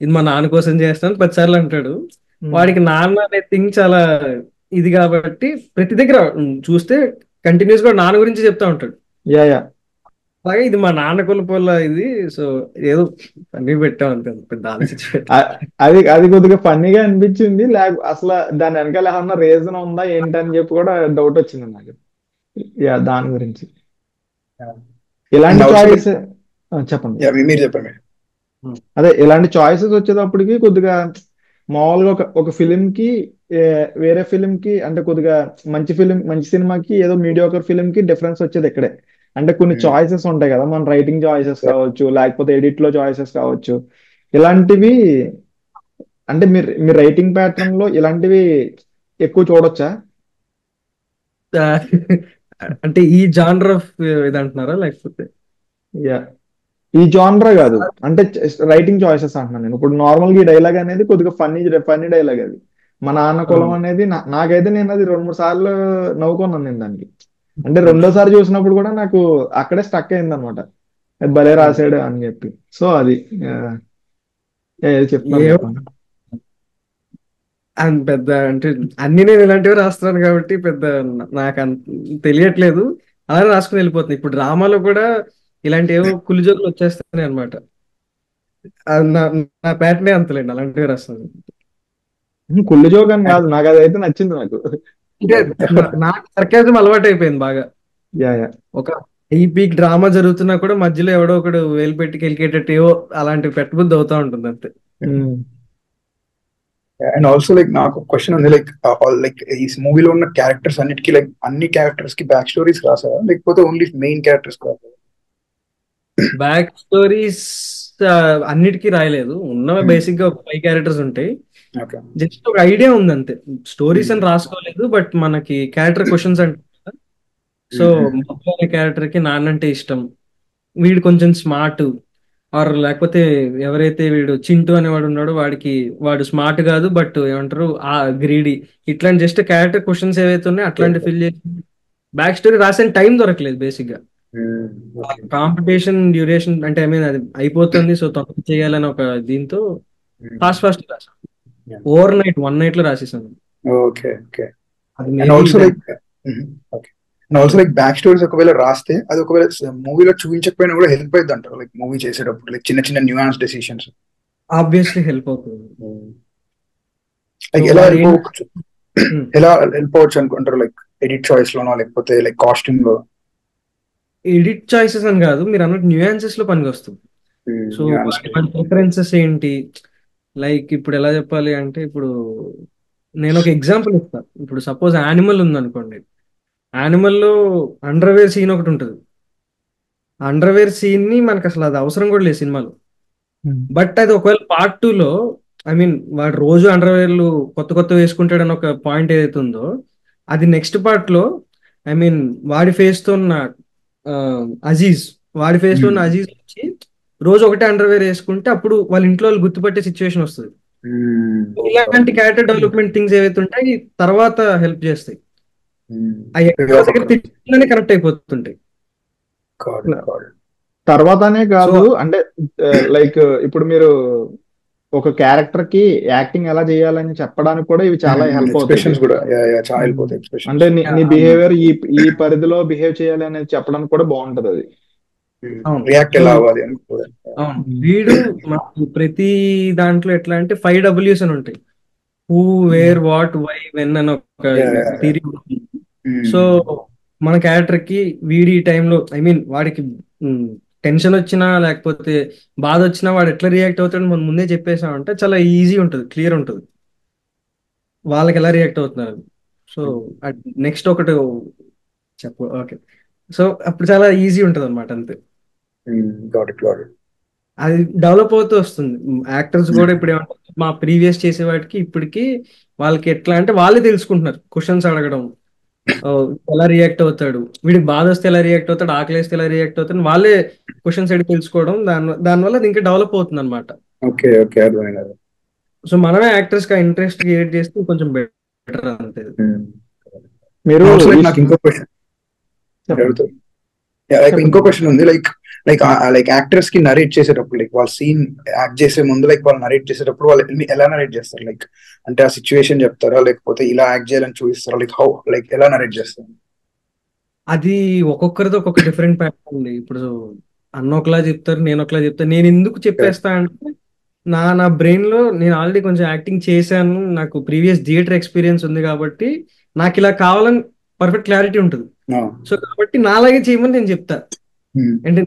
ఇది మా నాన్న కోసం చేస్తాను 10 సార్లు అంటాడు. వాడికి నాన్న అనే థింగ్ చాలా ఇది కాబట్టి ప్రతి దగ్గర చూస్తే కంటిన్యూస్ గా నాన్న గురించి చెప్తా ఉంటాడు. యా యా అలాగే ఇది మా నాన్న కులపోళ్ళ ఇది. సో ఏదో అన్ని పెట్టాం అంతే, పెద్ద ఆలోచించి పెట్టాం. అది కొద్దిగా ఫన్నీగా అనిపించింది. అసలు దాని వెనకాల ఏమన్నా రీజన్ ఉందా ఏంటని చెప్పి కూడా డౌట్ వచ్చింది నాకు. యా, దాని గురించి ఇలాంటి చాయిస్ చెప్పండి. మీరు చెప్పండి. అదే ఇలాంటి చాయిసెస్ వచ్చేటప్పటికి కొద్దిగా మామూలుగా ఒక ఫిలిం కి వేరే ఫిలిం కి, అంటే కొద్దిగా మంచి సినిమాకి ఏదో మీడియోకర్ ఫిలిం కి డిఫరెన్స్ వచ్చేది ఇక్కడే. అంటే కొన్ని చాయిసెస్ ఉంటాయి కదా, మన రైటింగ్ చాయిసెస్ కావచ్చు, లేకపోతే ఎడిట్ లో చాయిసెస్ కావచ్చు. ఇలాంటివి అంటే మీరు రైటింగ్ ప్యాటర్న్ లో ఇలాంటివి ఎక్కువ చూడొచ్చా? అంటే ఈ జానర్ ఆఫ్ ఇది అంటున్నారా, లేకపోతే యా, ఈ జానరా కాదు, అంటే రైటింగ్ చాయిసెస్ అంటున్నాను నేను. ఇప్పుడు నార్మల్ గా ఈ డైలాగ్ అనేది కొద్దిగా ఫన్నీ డైలాగ్ అది. మా నాన్న కులం అనేది నాకైతే నేను అది 2-3 సార్లు నవ్వుకున్నాను నేను దానికి. అంటే రెండోసారి చూసినప్పుడు కూడా నాకు అక్కడే స్టక్ అయింది అనమాట, భలే రాశాడు అని చెప్పి. సో అది చెప్తాను. పెద్ద అంటే అన్ని నేను ఇలాంటివి రాస్తున్నాను కాబట్టి పెద్ద నాకు తెలియట్లేదు, అలా రాసుకుని వెళ్ళిపోతుంది. ఇప్పుడు డ్రామాలో కూడా ఇలాంటి ఏవో కులిజోకులు వచ్చేస్తున్నాయి అనమాట. నా ప్యాటర్నే అంతలేండి, అలాంటివి రాస్తాను. కుళ్ళు జోక్ అని కాదు, నాకు అది అయితే నచ్చింది నాకు. అంటే నాకు సర్కాజం అలవాటు అయిపోయింది బాగా. యా యా ఒక ఈ పీక్ డ్రామా జరుగుతున్నా కూడా మధ్యలో ఎవడో ఒకడు వేలు పెట్టి కెలికేటట్టు ఏవో అలాంటివి పెట్టబుద్ధి అవుతా ఉంటుంది అంతే. అండ్ ఆల్సో లైక్ నాకు క్వశ్చన్ ఉంది, లైక్ ఈ మూవీలో ఉన్న క్యారెక్టర్స్ అన్నిటికీ లైక్ అన్ని క్యారెక్టర్స్ కి బ్యాక్ స్టోరీస్ రాసారా, లేకపోతే ఓన్లీ మెయిన్ క్యారెక్టర్స్ రాసారా? బ్యాక్ స్టోరీస్ అన్నిటికీ రాయలేదు, ఉన్నవి బేసిక్ గా ఒక 5 క్యారెక్టర్స్ ఉంటాయి. ఓకే. జస్ట్ ఒక ఐడియా ఉంది అంతే, స్టోరీస్ అని రాసుకోలేదు. బట్ మనకి క్యారెక్టర్ క్వశ్చన్స్ అంటే సో మబ్బు అనే క్యారెక్టర్ కి నాన్నంటే ఇష్టం, వీడు కొంచెం స్మార్ట్, ఆర్ లేకపోతే ఎవరైతే వీడు చింటూ అనేవాడు ఉన్నాడో వాడు స్మార్ట్ కాదు బట్ ఏమంటారు ఆ గ్రీడీ, ఇట్లాంటి జస్ట్ క్యారెక్టర్ క్వశ్చన్స్ ఏవైతే ఉన్నాయో అట్లాంటి ఫిల్ చేసి బ్యాక్ స్టోరీ రాసిన టైం దొరకలేదు బేసిక్ గా. కాంపిటీషన్ డ్యూరేషన్ అంటే ఐ మీన్ అది అయిపోతుంది, సో తొందరగా చేయాలని ఒక దీంతో ఫాస్ట్ రాసాను. ఓవర్ నైట్ 1 night లో రాసేసాను. ఓకే. ఓకే. అది and also like okay. And also like back stories ఒకవేళ రాస్తే అది ఒకవేళ మూవీలో చూపించకపోయినా కూడా హెల్ప్ అవుతుంది అంటారు, లైక్ మూవీ చేసేటప్పుడు లైక్ చిన్న చిన్న న్యూయాన్స్ డెసిషన్స్ ఆబ్వియస్లీ హెల్ప్ అవుతుంది. లైక్ ఎలా హెల్ప్ అవ్వచ్చు అనుకుంటారు, లైక్ ఎడిట్ చాయిస్ లోనో లేకపోతే లైక్ కాస్ట్యూమ్ లో? ఎడిట్ చాయిసెస్ అని కాదు, మీరు అన్నట్టు న్యూయాన్సెస్ లో పనికి వస్తుంది. సో ప్రిఫరెన్సెస్ ఏంటి, లైక్ ఇప్పుడు ఎలా చెప్పాలి అంటే, ఇప్పుడు నేను ఒక ఎగ్జాంపుల్ ఇస్తాను. ఇప్పుడు సపోజ్ యానిమల్ ఉంది అనుకోండి, యానిమల్లో అండర్వేర్ సీన్ ఒకటి ఉంటుంది. అండర్వేర్ సీన్ ని మనకు అసలు అది అవసరం కూడా లేదు సినిమాలో. బట్ అది ఒకవేళ పార్ట్ 2లో ఐ మీన్ వాడు రోజు అండర్వేర్లు కొత్త వేసుకుంటాడు అని ఒక పాయింట్ ఏదైతే ఉందో, అది నెక్స్ట్ పార్ట్ లో ఐ మీన్ వాడి ఫేస్ తో ఉన్న అజీజ్ వచ్చి రోజు ఒకటే అండర్వేర్ వేసుకుంటే అప్పుడు వాళ్ళ ఇంట్లో వాళ్ళు గుర్తుపట్టే సిచ్యువేషన్ వస్తుంది. ఇలాంటి క్యారెక్టర్ డెవలప్మెంట్ థింగ్స్ ఏవైతే ఉంటాయి తర్వాత హెల్ప్ చేస్తాయి. అవి కరెక్ట్ అయిపోతుంటాయి తర్వాతనే కాదు. అంటే లైక్ ఇప్పుడు మీరు ఒక క్యారెక్టర్ కి యాక్టింగ్ ఎలా చేయాలని చెప్పడానికి కూడా ఇవి చాలా హెల్ప్ అవుతాయి. అంటే నీ బిహేవియర్ ఈ పరిధిలో బిహేవ్ చేయాలి అనేది చెప్పడానికి కూడా బాగుంటది అది. రియాక్ట్ ఎలా అవ్వాలి అని. వీడు ప్రతి దాంట్లో ఎట్లా అంటే 5 Ws అని ఉంటాయి, who, where, what, why, when అని ఒక థియరీ. సో మన క్యారెక్టర్ కి వీడి టైంలో ఐ మీన్ వాడికి టెన్షన్ వచ్చినా లేకపోతే బాధ వచ్చినా వాడు ఎట్లా రియాక్ట్ అవుతాడు మనం ముందే చెప్పేసామంటే చాలా ఈజీ ఉంటుంది, క్లియర్ ఉంటుంది వాళ్ళకి ఎలా రియాక్ట్ అవుతున్నారు. సో నెక్స్ట్ ఒకటి చెప్పు. ఓకే, సో అప్పుడు చాలా ఈజీ ఉంటుంది అనమాట అంతే. అది డెవలప్ అవుతూ వస్తుంది. యాక్టర్స్ కూడా ఇప్పుడు ఏమంటారు, మా ప్రీవియస్ చేసే వాటికి ఇప్పటికి వాళ్ళకి ఎట్లా అంటే వాళ్ళే తెలుసుకుంటున్నారు, క్వశ్చన్స్ అడగడం, ఎలా రియాక్ట్ అవుతాడు, వీడికి బాధ వస్తే ఎలా రియాక్ట్ అవుతాడు, ఆకలి వేస్తే ఎలా రియాక్ట్ అవుతాడు, వాళ్ళే క్వశ్చన్స్ అడిగి తెలుసుకోవడం, దానివల్ల అది ఇంకా డెవలప్ అవుతుంది అనమాట. సో మనమే యాక్టర్స్ కి ఇంట్రెస్ట్ క్రియేట్ చేస్తే కొంచెం బెటర్ అంతే. మీరు నాకు ఇంకో క్వశ్చన్ ఉంది, లైక్ యాక్టర్స్ కి నరేట్ చేసేటప్పుడు, లైక్ వాళ్ళ సీన్ యాక్ట్ చేసే ముందు లైక్ వాళ్ళు నరేట్ చేసేటప్పుడు వాళ్ళు ఎలా నరేట్ చేస్తారు, లైక్ అంటే ఆ సిచ్యువేషన్ చెప్తారా లేకపోతే ఇలా యాక్ట్ చేయాలని చూపిస్తారా, లైక్ హౌ లైక్ ఎలా నరేట్ చేస్తారు? అది ఒక్కొక్కరిది ఒక్కొక్క డిఫరెంట్ ప్యాటర్న్ ఉంది. ఇప్పుడు అన్న ఒకలా చెప్తారు, నేను ఒకలా చెప్తాను. నేను ఎందుకు చెప్పేస్తా అంటే నా బ్రెయిన్ లో నేను ఆల్రెడీ కొంచెం యాక్టింగ్ చేశాను, నాకు ప్రీవియస్ థియేటర్ ఎక్స్పీరియన్స్ ఉంది కాబట్టి నాకు ఇలా కావాలని పర్ఫెక్ట్ క్లారిటీ ఉంటుంది. సో కాబట్టి నాలాగే చేయమని నేను చెప్తా. అంటే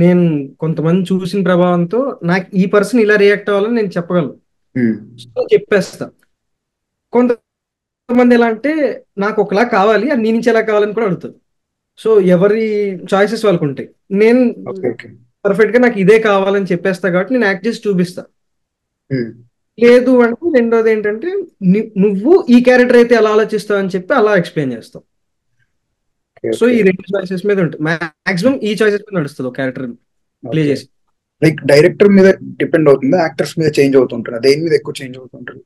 నేను కొంతమంది చూసిన ప్రభావంతో నాకు ఈ పర్సన్ ఇలా రియాక్ట్ అవ్వాలని నేను చెప్పగలను, సో చెప్పేస్తా. కొంతమంది ఎలా అంటే నాకు ఒకలా కావాలి, అది నీ నుంచి ఎలా కావాలని కూడా అడుగుతారు. సో ఎవరి చాయిసెస్ వాళ్ళకు ఉంటాయి. నేను పర్ఫెక్ట్ గా నాకు ఇదే కావాలని చెప్పేస్తా కాబట్టి నేను యాక్ట్ చేసి చూపిస్తా. లేదు అంటే రెండోది ఏంటంటే నువ్వు ఈ క్యారెక్టర్ అయితే ఎలా ఆలోచిస్తావు అని చెప్పి అలా ఎక్స్ప్లెయిన్ చేస్తావు. సో ఈ 2 చాయిసెస్ మీద ఉంటుంది, మాక్సిమం ఈ చాయిసెస్ మీద నడుస్తుంది ఒక క్యారెక్టర్ ప్లే చేసి. లైక్ డైరెక్టర్ మీద డిపెండ్ అవుతుందా, యాక్టర్స్ మీద చేంజ్ అవుతుంటారా, దేని మీద ఎక్కువ చేంజ్ అవుతుంటారు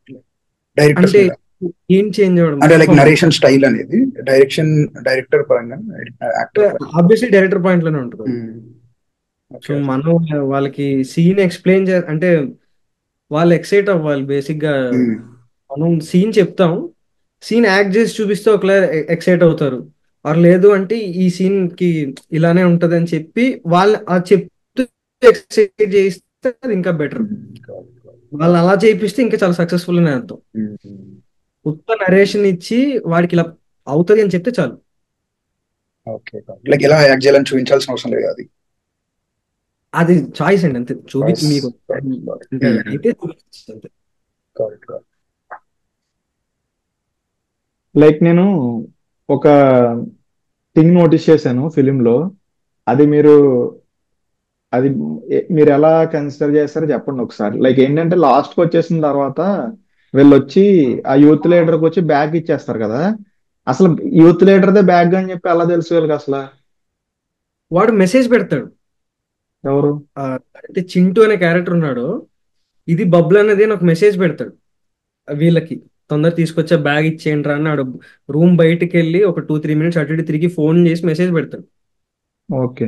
డైరెక్టర్స్ మీద? ఏం చేంజ్ అవ్వడం అంటే లైక్ నరేషన్ స్టైల్ అనేది డైరెక్టర్ పరంగా ఆబ్వియస్లీ డైరెక్టర్ పాయింట్ లోనే ఉంటుంది. సో మనం వాళ్ళకి సీన్ ఎక్స్ప్లెయిన్ అంటే వాళ్ళు ఎక్సైట్ అవ్వాలి బేసిక్ గా. మనం సీన్ చెప్తాం, సీన్ యాక్ట్ చేసి చూపిస్తే ఒకలా ఎక్సైట్ అవుతారు, ఆర్ లేదు అంటే ఈ సీన్ కి ఇలానే ఉంటది అని చెప్పి వాళ్ళు చెప్తూ ఎక్సైట్ చేయిస్తే అది ఇంకా బెటర్. వాళ్ళు అలా చేయిస్తే ఇంకా చాలా సక్సెస్ఫుల్ అని అర్థం. ఉత్త నరేషన్ ఇచ్చి వాడికి ఇలా అవుతుంది అని చెప్తే చాలు. ఓకే, లైక్ ఎలా యాక్ట్ చేయాలని చూపించాల్సిన అవసరం లేదు అది. అది చాయిస్ అండి, అంతే. Choice. మీకు అంటే అయితే చూపించచ్చు అంతే. Correct. లైక్ నేను ఒక థింగ్ నోటీస్ చేశాను ఫిలిం లో. అది అది మీరు ఎలా కన్సిడర్ చేస్తారో చెప్పండి ఒకసారి. లైక్ ఏంటంటే లాస్ట్ కి వచ్చేసిన తర్వాత వీళ్ళు వచ్చి ఆ యూత్ లీడర్ కి వచ్చి బ్యాగ్ ఇచ్చేస్తారు కదా. అసలు యూత్ లీడర్దే బ్యాగ్ అని చెప్పి ఎలా తెలుసు వీళ్ళకి అసలు? వాడు మెసేజ్ పెడతాడు. ఎవరు? అంటే చింటూ అనే క్యారెక్టర్ ఉన్నాడు, ఇది బబ్లు అనేది అని ఒక మెసేజ్ పెడతాడు వీళ్ళకి, తొందర తీసుకొచ్చే బ్యాగ్ ఇచ్చేయండి రా అన్నాడు. రూమ్ బయటికి వెళ్ళి ఒక 2-3 మినిట్స్ అటు ఇటు తిరిగి ఫోన్ చేసి మెసేజ్ పెడతాడు. ఓకే.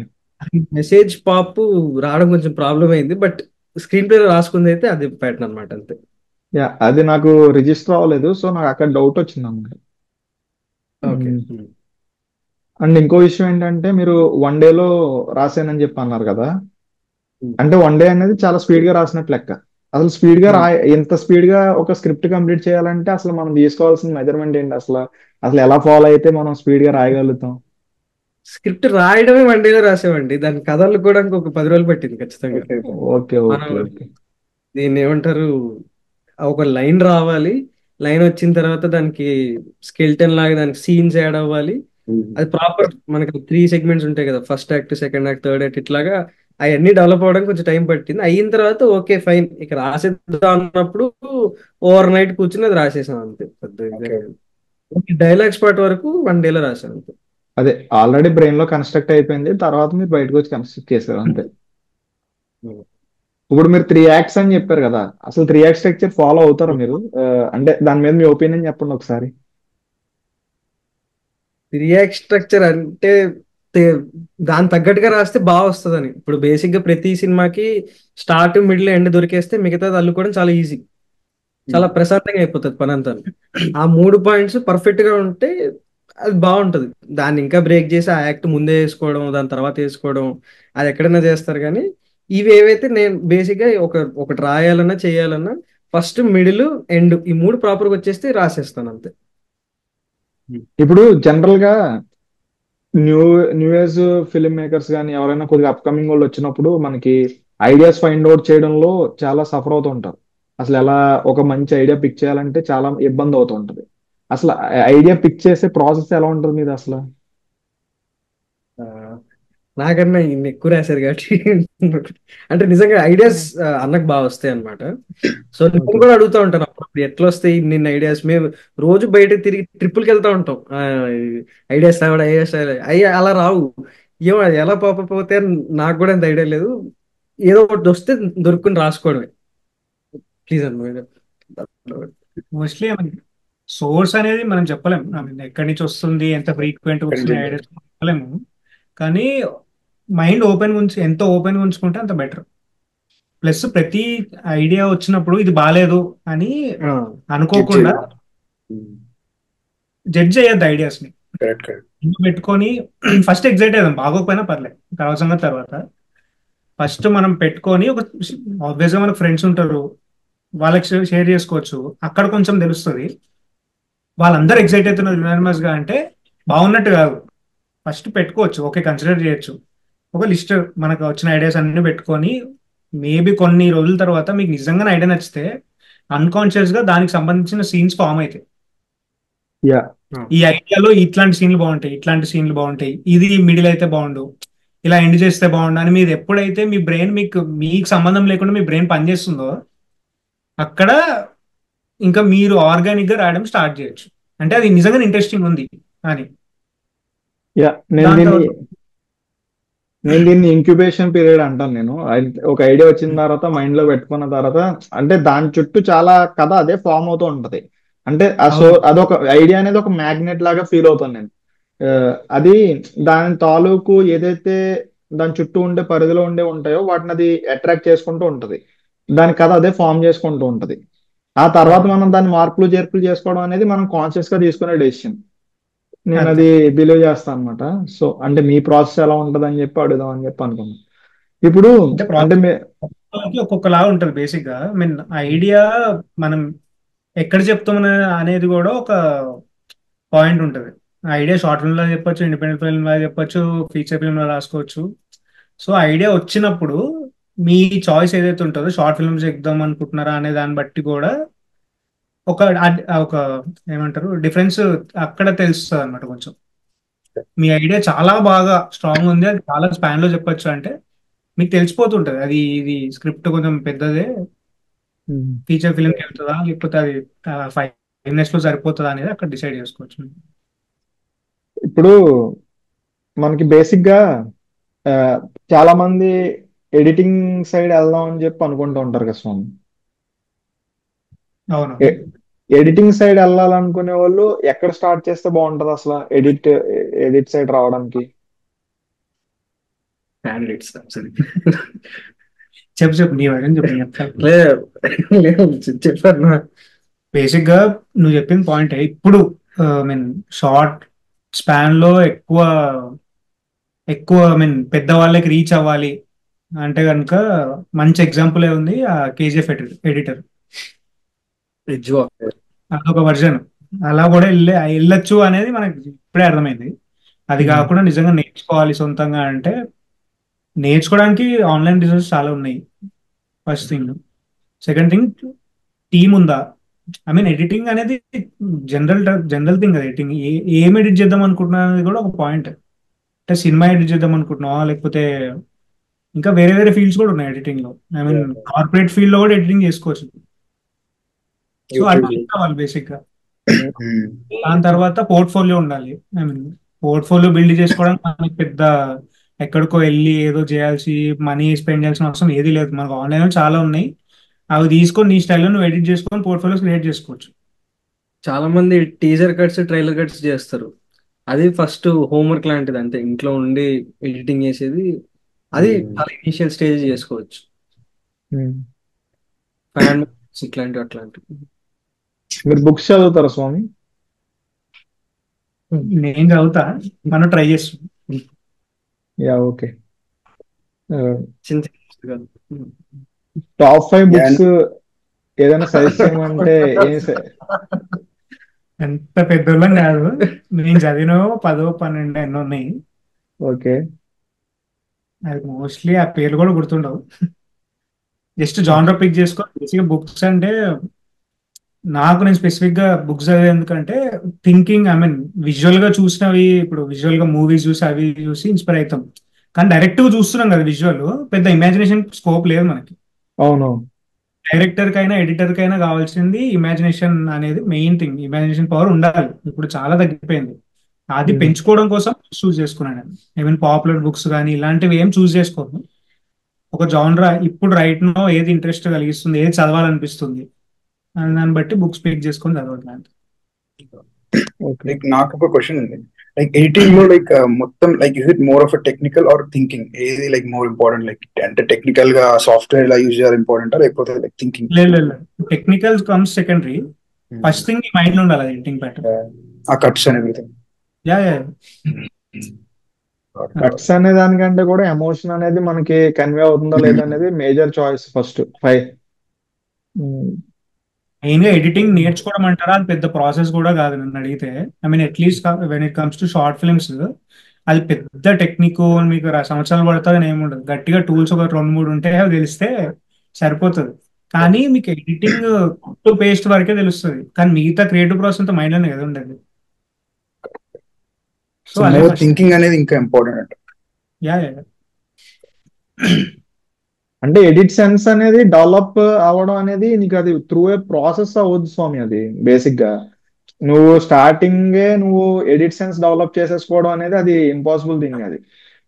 మెసేజ్ పాప్ రావడం కొంచెం ప్రాబ్లం అయింది, బట్ స్క్రీన్ ప్లే రాసుకుంది అయితే అది ప్యాటర్న్ అనమాట, అంతే. యా, అది నాకు రిజిస్టర్ అవ్వలేదు, సో నాకు అక్కడ డౌట్ వచ్చింది అన్నమాట. ఓకే. అండ్ ఇంకో విషయం ఏంటంటే మీరు 1 డేలో రాసానని చెప్పి అన్నారు కదా. Hmm. అంటే 1 డే అనేది చాలా స్పీడ్ గా రాసినట్లు లెక్క. అసలు ఎంత స్పీడ్ గా ఒక స్క్రిప్ట్ కంప్లీట్ చేయాలంటే అసలు మనం తీసుకోవాల్సిన మెజర్మెంట్ ఏంటి అసలు? అసలు ఎలా ఫాలో అయితే మనం స్పీడ్ గా రాయగలుగుతాం? స్క్రిప్ట్ రాయడమే 1 డేలో రాసామండి, దాని కథలు కూడా ఇంకొక 10 రోజులు పట్టింది ఖచ్చితంగా. ఓకే, మనం ఓకే, ఓకే. దీన్ని ఏమంటారు, ఒక లైన్ రావాలి, లైన్ వచ్చిన తర్వాత దానికి స్కెల్టన్ లాగా దానికి సీన్స్ యాడ్ అవ్వాలి. అది ప్రాపర్ మనకి 3 సెగ్మెంట్స్ ఉంటాయి కదా, first act, second act, third act, ఇట్లాగా అవన్నీ డెవలప్ అవ్వడానికి కొంచెం టైం పట్టింది. అయిన తర్వాత ఓకే ఫైన్ ఇక రాసేద్దాం అన్నప్పుడు ఓవర్ నైట్ కూర్చుని అది రాసేసాం అంతే. పెద్ద డైలాగ్స్ పార్ట్ వరకు 1 డేలో రాసాను అంతే. అదే ఆల్రెడీ బ్రెయిన్ లో కన్స్ట్రక్ట్ అయిపోయింది, తర్వాత మీరు బయటకు వచ్చి కన్స్ట్రక్ట్ చేశారు అంతే. ఇప్పుడు మీరు 3 యాక్ట్స్ అని చెప్పారు కదా, అసలు 3 యాక్ట్ స్ట్రక్చర్ ఫాలో అవుతారా మీరు? అంటే దాని మీద మీ ఒపీనియన్ చెప్పండి ఒకసారి. రియాక్ట్ స్ట్రక్చర్ అంటే దాని తగ్గట్టుగా రాస్తే బాగా వస్తుందని. ఇప్పుడు బేసిక్ గా ప్రతి సినిమాకి స్టార్ట్, మిడిల్, ఎండ్ దొరికేస్తే మిగతాది అల్లుకోవడం చాలా ఈజీ, చాలా ప్రశాంతంగా అయిపోతుంది పని అంతా. ఆ 3 పాయింట్స్ పర్ఫెక్ట్ గా ఉంటే అది బాగుంటది. దాన్ని ఇంకా బ్రేక్ చేసి ఆ యాక్ట్ ముందే వేసుకోవడం, దాని తర్వాత వేసుకోవడం, అది ఎక్కడైనా చేస్తారు. కానీ ఇవి ఏవైతే నేను బేసిక్ గా ఒకటి రాయాలన్నా చేయాలన్నా ఫస్ట్, మిడిల్, ఎండ్ ఈ 3 ప్రాపర్గా వచ్చేస్తే రాసేస్తాను అంతే. ఇప్పుడు జనరల్ గా new new age film makers కానీ ఎవరైనా కొద్దిగా అప్కమింగ్ వాళ్ళు వచ్చినప్పుడు మనకి ఐడియాస్ ఫైండ్ అవుట్ చేయడంలో చాలా సఫర్ అవుతూ ఉంటారు. అసలు ఎలా ఒక మంచి ఐడియా పిక్ చేయాలంటే చాలా ఇబ్బంది అవుతూ ఉంటది. అసలు ఐడియా పిక్ చేసే ప్రాసెస్ ఎలా ఉంటుంది మీద అసలు? ఆ, నాకన్నా ఇన్ని ఎక్కువ రాశారు కాబట్టి అంటే నిజంగా ఐడియాస్ అన్నకు బాగా వస్తాయి అనమాట. సో నేను Okay. కూడా అడుగుతూ ఉంటాను అప్పుడు ఎట్లా వస్తాయి నిన్న ఐడియాస్. మేము రోజు బయట తిరిగి ట్రిప్పులకి వెళ్తా ఉంటాం, ఐడియాస్ రావడం, ఐడియాస్ అయ్యి అలా రావు. ఏమో అది ఎలా పోతే నాకు కూడా అంత ఐడియా లేదు, ఏదో ఒకటి వస్తే దొరుకుని రాసుకోవడమే. ప్లీజ్ అన్న. మోస్ట్లీ సోర్స్ అనేది మనం చెప్పలేము. I mean, ఎక్కడి నుంచి వస్తుంది, ఎంత ఫ్రీక్వెంట్ వస్తుంది ఐడియాస్ చెప్పలేము. కానీ మైండ్ ఎంత ఓపెన్ ఉంచుకుంటే అంత బెటర్. ప్లస్ ప్రతి ఐడియా వచ్చినప్పుడు ఇది బాగాలేదు అని అనుకోకుండా జడ్జ్ చేయొద్దు ఐడియాస్ ని. పెట్టుకొని ఫస్ట్ ఎగ్జైట్ అయ్యాం, బాగోకపోయినా పర్లేదు, తర్వాత సంగతి తర్వాత. ఫస్ట్ మనం పెట్టుకొని ఆబ్వియస్ గా మనకు ఫ్రెండ్స్ ఉంటారు, వాళ్ళకి షేర్ చేసుకోవచ్చు, అక్కడ కొంచెం తెలుస్తుంది. వాళ్ళందరూ ఎగ్జైట్ అవుతున్నారు యునానిమస్ గా అంటే బాగున్నట్టు కాదు. ఫస్ట్ పెట్టుకోవచ్చు, ఓకే, కన్సిడర్ చేయొచ్చు. ఒక లిస్ట్ మనకు వచ్చిన ఐడియాస్ అన్ని పెట్టుకొని మేబీ కొన్ని రోజుల తర్వాత మీకు నిజంగానే ఐడియా నచ్చితే అన్కాన్షియస్ గా దానికి సంబంధించిన సీన్స్ ఫామ్ అవుతాయి. యా, ఈ ఐడియాలో ఇట్లాంటి సీన్లు బాగుంటాయి, ఇట్లాంటి సీన్లు బాగుంటాయి, ఇది మిడిల్ అయితే బాగుండు, ఇలా ఎండ్ చేస్తే బాగుండు అని మీరు ఎప్పుడైతే మీ బ్రెయిన్ మీకు సంబంధం లేకుండా మీ బ్రెయిన్ పనిచేస్తుందో అక్కడ ఇంకా మీరు ఆర్గానిక్ గా రాయడం స్టార్ట్ చేయొచ్చు. అంటే అది నిజంగా ఇంట్రెస్టింగ్ ఉంది అని. యా, నేను దీన్ని ఇంక్యుబేషన్ పీరియడ్ అంటాను. నేను ఒక ఐడియా వచ్చిన తర్వాత మైండ్ లో పెట్టుకున్న తర్వాత అంటే దాని చుట్టూ చాలా కథ అదే ఫామ్ అవుతూ ఉంటది. అంటే అదొక ఐడియా అనేది ఒక మ్యాగ్నెట్ లాగా ఫీల్ అవుతాను నేను. అది దాని తాలూకు ఏదైతే దాని చుట్టూ ఉండే పరిధిలో ఉంటాయో వాటిని అది అట్రాక్ట్ చేసుకుంటూ ఉంటది. దాని కథ అదే ఫామ్ చేసుకుంటూ ఉంటది. ఆ తర్వాత మనం దాన్ని మార్పులు చేర్పులు చేసుకోవడం అనేది మనం కాన్షియస్ గా తీసుకునే డెసిషన్. నేను అది బిలీవ్ చేస్తాను అనమాట. సో అంటే మీ ప్రాసెస్ ఎలా ఉంటది అని చెప్పి అడుగుదాం అని చెప్పి అనుకున్నాను. ఇప్పుడు అంటే ఒక్కొక్కలా ఉంటుంది బేసిక్ గా. మీన్ ఐడియా మనం ఎక్కడ చెప్తాం అనేది కూడా ఒక పాయింట్ ఉంటుంది. ఐడియా షార్ట్ ఫిల్మ్ లా చెప్పొచ్చు, ఇండిపెండెంట్ ఫిల్మ్ లా చెప్పొచ్చు, ఫీచర్ ఫిల్మ్ లా రాసుకోవచ్చు. సో ఐడియా వచ్చినప్పుడు మీ చాయిస్ ఏదైతే ఉంటుందో షార్ట్ ఫిల్మ్స్ చేద్దాం అనుకుంటున్నారా అనే దాన్ని బట్టి కూడా ఒక ఏమంటారు డిఫరెన్స్ అక్కడ తెలుస్తుంది అనమాట కొంచెం. మీ ఐడియా చాలా బాగా స్ట్రాంగ్ ఉంది, అది చాలా స్పాన్ లో చెప్పొచ్చు అంటే మీకు తెలిసిపోతుంటది అది ఇది స్క్రిప్ట్ కొంచెం పెద్దదే, ఫీచర్ ఫిల్మ్కి వెళ్తుందా లేకపోతే అది 5 minutes లో సరిపోతుందా అనేది అక్కడ డిసైడ్ చేసుకోవచ్చు. ఇప్పుడు మనకి బేసిక్ గా ఆ, చాలా మంది ఎడిటింగ్ సైడ్ వెళ్దాం అని చెప్పి అనుకుంటూ ఉంటారు కదా స్వామి. అవును. ఎడిటింగ్ సైడ్ వెళ్ళాలనుకునే వాళ్ళు ఎక్కడ స్టార్ట్ చేస్తే బాగుంటది అసలు ఎడిట్ సైడ్ రావడానికి? క్యాండిడేట్స్ సరే. చెప్పు చెప్పు నీ వైపు చెప్పు నేను చెప్తాను. లేదు చెప్పారు. బేసిక్ గా నువ్వు చెప్పిన పాయింట్ ఇప్పుడు మీన్ షార్ట్ స్పాన్ లో ఎక్కువ ఎక్కువ పెద్దవాళ్ళకి రీచ్ అవ్వాలి అంటే కనుక మంచి ఎగ్జాంపుల్ ఉంది ఆ కేజీఎఫ్ ఎడిటర్. అదొక వర్జన్ అలా కూడా వెళ్ళొచ్చు అనేది మనకి ఇప్పుడే అర్థమైంది. అది కాకుండా నిజంగా నేర్చుకోవాలి సొంతంగా అంటే నేర్చుకోవడానికి ఆన్లైన్ రిసోర్సెస్ చాలా ఉన్నాయి. First thing. Second thing, team ఉందా? ఐ మీన్ ఎడిటింగ్ అనేది జనరల్ జనరల్ థింగ్ కదా. ఎడిటింగ్ ఏం ఎడిట్ చేద్దాం అనుకుంటున్నా అనేది కూడా ఒక పాయింట్. అంటే సినిమా ఎడిట్ చేద్దాం అనుకుంటున్నావా లేకపోతే ఇంకా వేరే వేరే ఫీల్డ్స్ కూడా ఉన్నాయి ఎడిటింగ్ లో. ఐ మీన్ కార్పొరేట్ ఫీల్డ్ లో కూడా ఎడిటింగ్ చేసుకోవచ్చు. సో అది కావాలి బేసిక్ గా. దాని తర్వాత పోర్ట్ఫోలియో ఉండాలి. ఐ మీన్ పోర్ట్ఫోలియో బిల్డ్ చేసుకోవడానికి మనకి పెద్ద ఎక్కడికో వెళ్ళి ఏదో చేయాల్సి మనీ స్పెండ్ చేయాల్సిన అవసరం ఏది లేదు. మనకు ఆన్లైన్ లో చాలా ఉన్నాయి, అవి తీసుకొని నీ స్టైల్లో నువ్వు ఎడిట్ చేసుకొని పోర్ట్ఫోలియోస్ క్రియేట్ చేసుకోవచ్చు. చాలా మంది టీజర్ కట్స్ ట్రైలర్ కట్స్ చేస్తారు. అది ఫస్ట్ హోంవర్క్ లాంటిది, అంతే ఇంట్లో ఉండి ఎడిటింగ్ చేసేది. అది చాలా ఇనిషియల్ స్టేజ్ చేసుకోవచ్చు. ఫ్యాన్ ఇట్లాంటివి అట్లాంటివి. మీరు బుక్స్ చదువుతారా స్వామి? నేను చదువుతా, మనం ట్రై చేస్తాం. Yeah okay. చిన్న కాదు. టాప్ 5 బుక్స్ ఏదైనా సజెస్ట్ చేయమంటే ఏం ఎంత పెద్దోళ్ళం కాదు, నేను చదివినవో 10, 12 ఎన్నో ఉన్నాయి. ఓకే. అది మోస్ట్లీ ఆ పేర్లు కూడా గుర్తుండవు. జస్ట్ జానర్ పిక్ చేసుకో. బేసిక్గా బుక్స్ అంటే నాకు నేను స్పెసిఫిక్ గా బుక్స్ చదివే ఎందుకంటే థింకింగ్, ఐ మీన్ విజువల్ గా చూసినవి, ఇప్పుడు విజువల్ గా మూవీస్ చూసి అవి చూసి ఇన్స్పైర్ అవుతాం. కానీ డైరెక్ట్ గా చూస్తున్నాం కదా విజువల్, పెద్ద ఇమాజినేషన్ స్కోప్ లేదు మనకి. అవును. డైరెక్టర్ కైనా ఎడిటర్ కైనా కావాల్సింది ఇమాజినేషన్ అనేది మెయిన్ థింగ్. ఇమాజినేషన్ పవర్ ఉండాలి, ఇప్పుడు చాలా తగ్గిపోయింది. అది పెంచుకోవడం కోసం చూస్ చేసుకున్నాను నేను. ఈవెన్ పాపులర్ బుక్స్ కానీ ఇలాంటివి ఏం చూస్ చేసుకోను. ఒక జానరా ఇప్పుడు రైట్ నో ఏది ఇంట్రెస్ట్ కలిగిస్తుంది, ఏది చదవాలనిపిస్తుంది అని దాన్ని బట్టి బుక్స్ పిక్ చేసుకొని చదవట్లేదు. లైక్ నాకు ఒక క్వశ్చన్ ఉంది. లైక్ ఎడిటింగ్ లో లైక్ మొత్తం like is it more of a technical are thinking? ఏది లైక్ మోర్ ఇంపార్టెంట్? లైక్ అంటే టెక్నికల్ గా సాఫ్ట్వేర్ ఇలా యూజ్ చేయాలి ఇంపార్టెంట్ లేకపోతే లైక్ థింకింగ్? లేదు, technical comes secondary. First thing ఈ మైండ్ లో ఉండాలి ఎడిటింగ్ ప్యాటర్న్, ఆ cuts and everything. Yeah cuts అనే దానికంటే కూడా ఎమోషన్ అనేది మనకి కన్వే అవుతుందా లేదా అనేది మేజర్ చాయిస్ ఫస్ట్ 5. మెయిన్ గా ఎడిటింగ్ నేర్చుకోవడం అంటారా, అది పెద్ద ప్రాసెస్ కూడా కాదు నన్ను అడిగితే. I mean at least when it comes to short films అది పెద్ద టెక్నిక్ మీకు సంవత్సరాలు పడుతుంది ఏముండదు. గట్టిగా టూల్స్ ఒక 2-3 ఉంటే అవి తెలిస్తే సరిపోతుంది. కానీ మీకు ఎడిటింగ్ టు పేస్ట్ వరకే తెలుస్తుంది, కానీ మిగతా క్రియేటివ్ ప్రాసెస్ అంతా మైండ్ లోనే కదా ఉండదు. సో మోర్ థింకింగ్ అనేది ఇంకా ఇంపార్టెంట్. యా అంటే ఎడిట్ సెన్స్ అనేది డెవలప్ అవ్వడం అనేది నీకు అది త్రూ ఏ ప్రాసెస్ అవ్వదు స్వామి. అది బేసిక్ గా నువ్వు స్టార్టింగే నువ్వు ఎడిట్ సెన్స్ డెవలప్ చేసేసుకోవడం అనేది అది ఇంపాసిబుల్ థింగ్. అది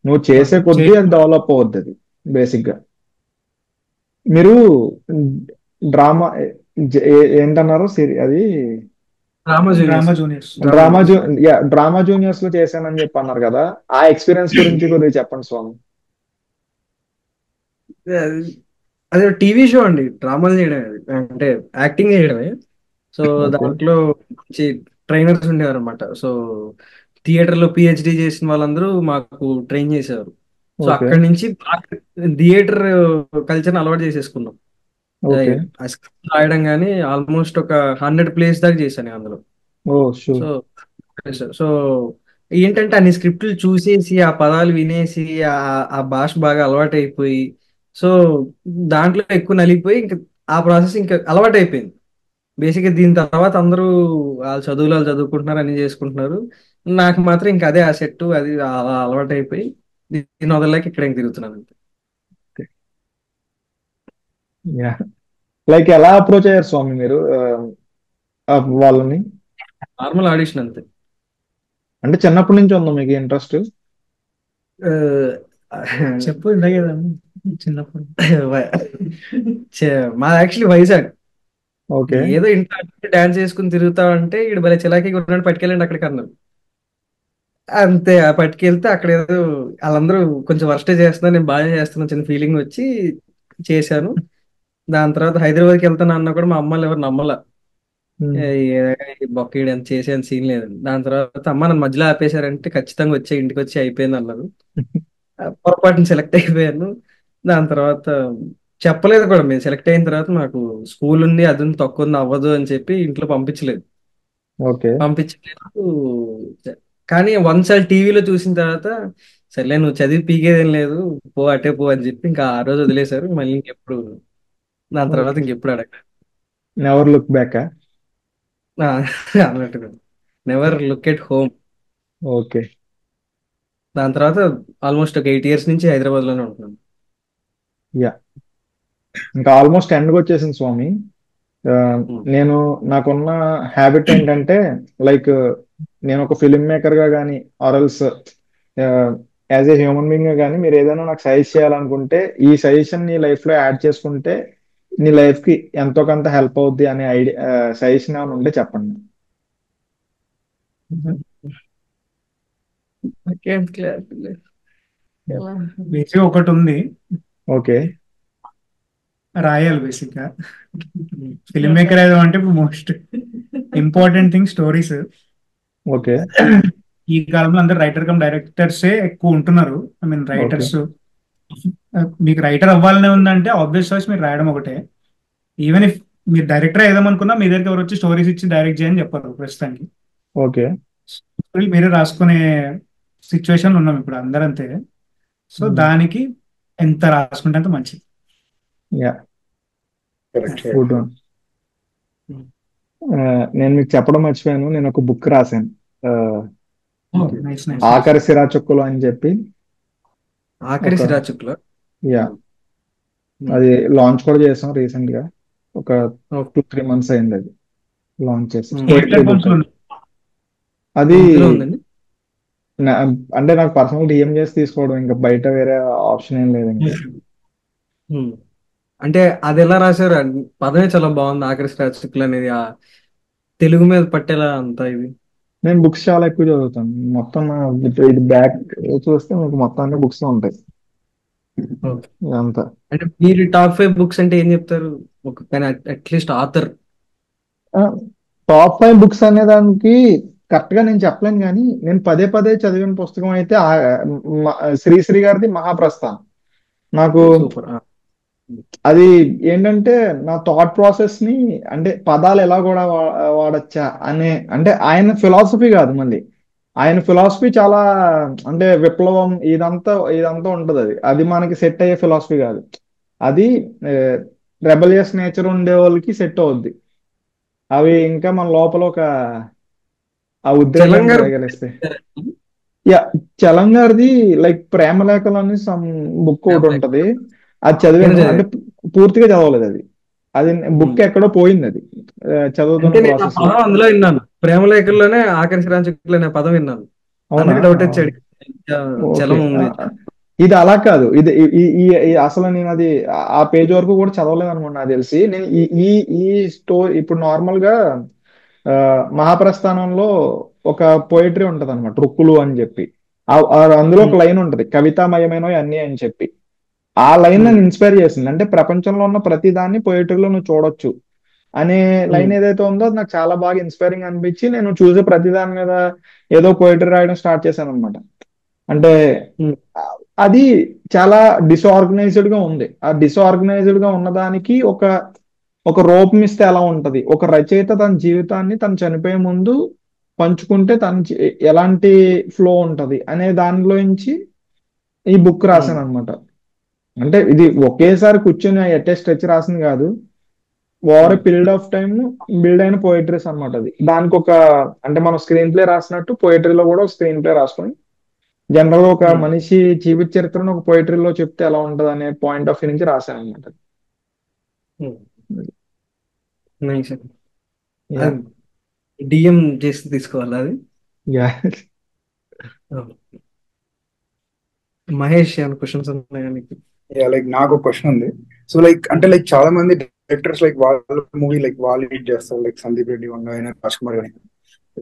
నువ్వు చేసే కొద్దీ అది డెవలప్ అవుద్ది. అది బేసిక్ గా మీరు డ్రామా ఏంటన్నారు అది డ్రామా జూనియర్స్ లో చేశానని చెప్పి అన్నారు కదా, ఆ ఎక్స్పీరియన్స్ గురించి కొద్దిగా చెప్పండి స్వామి. అదే టీవీ షో అండి, డ్రామాలు చేయడం, అంటే యాక్టింగ్ చేయడమే. సో దాంట్లో మంచి ట్రైనర్స్ ఉండేవారు అనమాట. సో థియేటర్ లో పిహెచ్డి చేసిన వాళ్ళందరూ మాకు ట్రైన్ చేసేవారు. సో అక్కడి నుంచి థియేటర్ కల్చర్ అలవాటు చేసేసుకున్నాం. రాయడం కానీ ఆల్మోస్ట్ ఒక 100 ప్లేస్ దాకా చేశాను అందులో. సో సో ఏంటంటే అన్ని స్క్రిప్ట్లు చూసేసి ఆ పదాలు వినేసి ఆ భాష బాగా అలవాటు అయిపోయి, సో దాంట్లో ఎక్కువ నలిగిపోయి ఇంకా ఆ ప్రాసెస్ ఇంకా అలవాటు అయిపోయింది. బేసిక్గా దీని తర్వాత అందరూ వాళ్ళ చదువులు వాళ్ళు చదువుకుంటున్నారు, అన్ని చేసుకుంటున్నారు. నాకు మాత్రం ఇంకా అదే ఆ సెట్ అది అలా అలవాటు అయిపోయి దీని వదలలేక ఇక్కడ ఇంక తిరుగుతున్నాను అంతే. లైక్ ఎలా అప్రోచ్ అయ్యారు స్వామి మీరు వాళ్ళని? నార్మల్ ఆడిషన్ అంతే. అంటే చిన్నప్పటి నుంచి ఉందా మీకు ఇంట్రెస్ట్? చెప్పు ఇందా కదా చిన్నప్పుడు. మా యాక్చువల్లీ వైజాగ్. ఓకే. ఏదో ఇంట్లో డాన్స్ చేసుకుని తిరుగుతా ఉంటే ఇక్కడ భలే చిలాకీ కొన్నాడు, పట్టుకెళ్ళండి అక్కడికి అన్నారు. అంతే ఆ పట్టుకెళ్తే అక్కడ ఏదో వాళ్ళందరూ కొంచెం వర్స్టే చేస్తున్నారు, నేను బాగా చేస్తున్నాను చిన్న ఫీలింగ్ వచ్చి చేశాను. దాని తర్వాత హైదరాబాద్కి వెళ్తాను అన్నా కూడా మా అమ్మాయిలు ఎవరు నమ్మల. బొక్కీడు ఎంత చేసేంత సీన్ లేదండి. దాని తర్వాత అమ్మ నన్ను మధ్యలో ఆపేశారంటే ఖచ్చితంగా వచ్చే ఇంటికి వచ్చి అయిపోయింది అన్నారు. పొరపాటున సెలెక్ట్ అయిపోయాను. దాని తర్వాత చెప్పలేదు కూడా, మేము సెలెక్ట్ అయిన తర్వాత మాకు స్కూల్ ఉంది అది ఉంది తక్కువ ఉంది అవ్వదు అని చెప్పి ఇంట్లో పంపించలేదు. ఓకే. పంపించలేదు. కానీ వన్సారి టీవీలో చూసిన తర్వాత సర్లే నువ్వు చదివి పీకేదేం లేదు, పో అటే పో అని చెప్పి ఇంకా ఆ రోజు వదిలేశారు. మళ్ళీ ఇంకెప్పుడు దాని తర్వాత ఇంకెప్పుడు అడగలేదు. Never look back. అన్నట్టుగా never look at home. Okay. దాని తర్వాత ఆల్మోస్ట్ ఒక 8 years నుంచి హైదరాబాద్ లోనే ఉంటున్నాను. యా, ఇంకా ఆల్మోస్ట్ ఎండ్కి వచ్చేసింది స్వామి. నేను నాకున్న హ్యాబిట్ ఏంటంటే లైక్ నేను ఒక ఫిలిం మేకర్ గా కానీ ఆర్ఎల్స్ యాజ్ ఏ హ్యూమన్ బీయింగ్ గా కానీ మీరు ఏదైనా నాకు సజెస్ట్ చేయాలనుకుంటే ఈ సజెషన్ నీ లైఫ్ లో యాడ్ చేసుకుంటే నీ లైఫ్ కి ఎంతో కొంత హెల్ప్ అవుద్ది అనే ఐడియా సజెషన్ ఏమైనా ఉంటే చెప్పండి. బేసిక్ ఒకటి ఉంది, ఓకే. రాయాలి బేసిక్ గా. ఫిల్మ్ మేకర్ ఏదో అంటే most important thing stories. Okay. ఈ కాలంలో అందరు రైటర్ కమ్ డైరెక్టర్సే ఎక్కువ ఉంటున్నారు. ఐ మీన్ రైటర్స్, మీకు రైటర్ అవ్వాలనే ఉందంటే ఆబ్వియస్ చాయిస్ మీరు రాయడం ఒకటే. ఈవెన్ ఇఫ్ మీరు డైరెక్టర్ ఏదామనుకున్నా మీ దగ్గరికి ఎవరు వచ్చి స్టోరీస్ ఇచ్చి డైరెక్ట్ చేయని చెప్పారు ప్రస్తుతానికి. ఓకే. మీరే రాసుకునే సిచ్యువేషన్ ఉన్నాం ఇప్పుడు అందరంతే. సో దానికి ఎంత రాసుకుంటే అంత మంచిది. Yeah, good one. నేను మీకు చెప్పడం మర్చిపోయాను, నేను ఒక బుక్ రాశాను ఆఖరి సిరాచుక్కులు అని చెప్పి. ఆఖరి సిరాచుక్కులు? యా, అది లాంచ్ కూడా చేసాం రీసెంట్ గా. ఒక 2-3 months అయింది అది లాంచ్ చేసి. అది అంటే నాకు పర్సనల్ డిఎం చేసి తీసుకోవడం, ఇంకా బయట వేరే ఆప్షన్ ఏం లేదు ఇంకా. అంటే అది ఎలా రాశారు? పదమే చాలా బాగుంది, ఆఖరి సిరాచుక్కులు అనేది. ఆ తెలుగు మీద పట్టేలా అంతా ఇది. నేను బుక్స్ చాలా ఎక్కువ చదువుతాను. మొత్తం ఇది బ్యాక్ చూస్తే మీకు మొత్తం అన్ని బుక్స్ ఉంటాయి అంతా. అంటే మీరు టాప్ 5 బుక్స్ అంటే ఏం చెప్తారు? కానీ అట్లీస్ట్ ఆథర్ టాప్ 5 బుక్స్ అనే దానికి కరెక్ట్ గా నేను చెప్పలేను, కానీ నేను పదే పదే చదివిన పుస్తకం అయితే శ్రీశ్రీ గారిది మహాప్రస్థానం. నాకు అది ఏంటంటే నా థాట్ ప్రాసెస్ ని, అంటే పదాలు ఎలా కూడా వాడచ్చా అనే, అంటే ఆయన ఫిలాసఫీ కాదు, మళ్ళీ ఆయన ఫిలాసఫీ చాలా అంటే విప్లవం ఇదంతా ఇదంతా ఉంటది. అది మనకి సెట్ అయ్యే ఫిలాసఫీ కాదు. అది రెబలియస్ నేచర్ ఉండే వాళ్ళకి సెట్ అవుద్ది. అవి ఇంకా మన లోపల ఒక ఆ ఉద్రేకం కలిగిస్తే. యా, చలంగారిది లైక్ ప్రేమలేఖలు అని సమ్ బుక్ ఒకటి ఉంటది, అది చదివాను. అంటే పూర్తిగా చదవలేదు అది, అది బుక్ ఎక్కడో పోయింది, అది చదువుతున్న ప్రాసెస్ లో. అందులో విన్నాను, ప్రేమలేఖల్లోనే ఆఖరి సిరాచుక్కులు అనే పదం విన్నాను. డౌట్ వచ్చాడు. ఇది అలా కాదు, ఇది అసలు నేను అది ఆ పేజ్ వరకు కూడా చదవలేదు అనుకోండి నాకు తెలిసి. నేను ఈ ఈ స్టోరీ ఇప్పుడు నార్మల్ గా మహాప్రస్థానంలో ఒక పోయిటరీ ఉంటది అనమాట, రుక్కులు అని చెప్పి. అందులో ఒక లైన్ ఉంటది, కవితామయమైనవి అన్ని అని చెప్పి. ఆ లైన్ నన్ను ఇన్స్పైర్ చేసింది. అంటే ప్రపంచంలో ఉన్న ప్రతి దాన్ని పోయిటరీలో నువ్వు చూడొచ్చు అనే లైన్ ఏదైతే ఉందో అది నాకు చాలా బాగా ఇన్స్పైరింగ్ అనిపించి నేను చూసే ప్రతి దాని మీద ఏదో పోయిటరీ రాయడం స్టార్ట్ చేశాను అనమాట. అంటే అది చాలా డిస్ఆర్గనైజ్డ్ గా ఉంది. ఆ డిస్ఆర్గనైజ్డ్ గా ఉన్నదానికి ఒక రూపం ఇస్తే ఎలా ఉంటది, ఒక రచయిత తన జీవితాన్ని తను చనిపోయే ముందు పంచుకుంటే ఎలాంటి ఫ్లో ఉంటది అనే దానిలోంచి ఈ బుక్ రాశాను అనమాట. అంటే ఇది ఒకేసారి కూర్చొని ఎట్ స్ట్రెచ్ రాసింది కాదు, over period of time build అయిన పోయిటరీస్ అనమాట. అది దానికి ఒక, అంటే మనం స్క్రీన్ ప్లే రాసినట్టు పోయిటరీలో కూడా ఒక స్క్రీన్ ప్లే రాసుకొని జనరల్ గా ఒక మనిషి జీవిత చరిత్రను ఒక పోయిటరీలో చెప్తే ఎలా ఉంటది అనే పాయింట్ ఆఫ్ వ్యూ నుంచి రాశాను అనమాట. నైస్. డిఎం చేసి తీసుకోవాలి అది. మహేష్ ఏమైనా క్వశ్చన్స్ ఉన్నాయా నీకు? లైక్ నాకు ఒక క్వశ్చన్ ఉంది. సో లైక్ అంటే లైక్ చాలా మంది డైరెక్టర్స్ లైక్ వాళ్ళ మూవీ లైక్ వాళ్ళు ఎడిట్ చేస్తారు, లైక్ సందీప్ రెడ్డి వంగ అయినా రాజ్ కుమార్ గాని.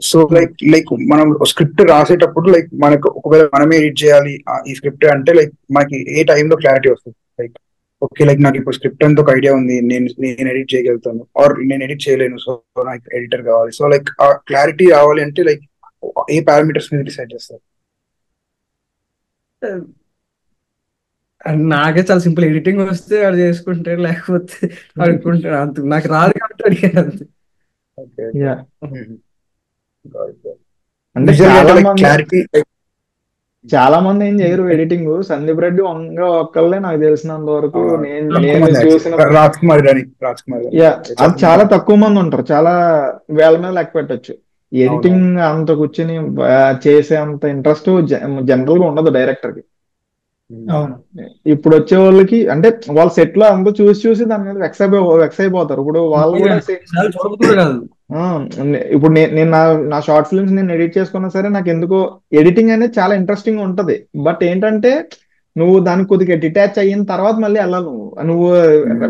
సో లైక్ మనం స్క్రిప్ట్ రాసేటప్పుడు లైక్ మనకు ఒకవేళ మనమే ఎడిట్ చేయాలి ఈ స్క్రిప్ట్ అంటే లైక్ మనకి ఏ టైంలో క్లారిటీ వస్తుంది? లైక్ ఓకే, లైక్ నాకు ఇప్పుడు స్క్రిప్ట్ అంతా ఒక ఐడియా ఉంది, నేను ఎడిట్ చేయగలుగుతాను, ఆర్ నేను ఎడిట్ చేయలేను, సో నాకు ఎడిటర్ కావాలి. సో లైక్ ఆ క్లారిటీ రావాలి అంటే లైక్ ఏ పారామీటర్స్ మీద డిసైడ్ చేస్తారు? నాకే చాలా సింపుల్, ఎడిటింగ్ వస్తే వాడు చేసుకుంటే, లేకపోతే అడుక్కుంటాడు. అంత నాకు రాదు కాబట్టి అడిగాను అంతే. అంటే చాలా మంది ఏం చేయరు ఎడిటింగ్. సందీప్ రెడ్డి వంగ ఒక్కళ్ళే నాకు తెలిసినంత వరకు నేను చూసిన, రాజ్ కుమార్ గాని. అది చాలా తక్కువ మంది ఉంటారు, చాలా వేల మీద లెక్క పెట్టచ్చు. ఎడిటింగ్ అంత కూర్చొని చేసే అంత ఇంట్రెస్ట్ జనరల్ గా ఉండదు డైరెక్టర్ కి. ఇప్పుడు వచ్చే వాళ్ళకి అంటే వాళ్ళ సెట్ లో అంతా చూసి దాని మీద వెక్స్ అయిపోతారు. ఇప్పుడు వాళ్ళు కూడా ఇప్పుడు నేను నా షార్ట్ ఫిల్మ్స్ నేను ఎడిట్ చేసుకున్నా సరే, నాకు ఎందుకో ఎడిటింగ్ అనేది చాలా ఇంట్రెస్టింగ్ ఉంటది. బట్ ఏంటంటే నువ్వు దానికి కొద్దిగా డిటాచ్ అయిన తర్వాత మళ్ళీ వెళ్ళాలి. నువ్వు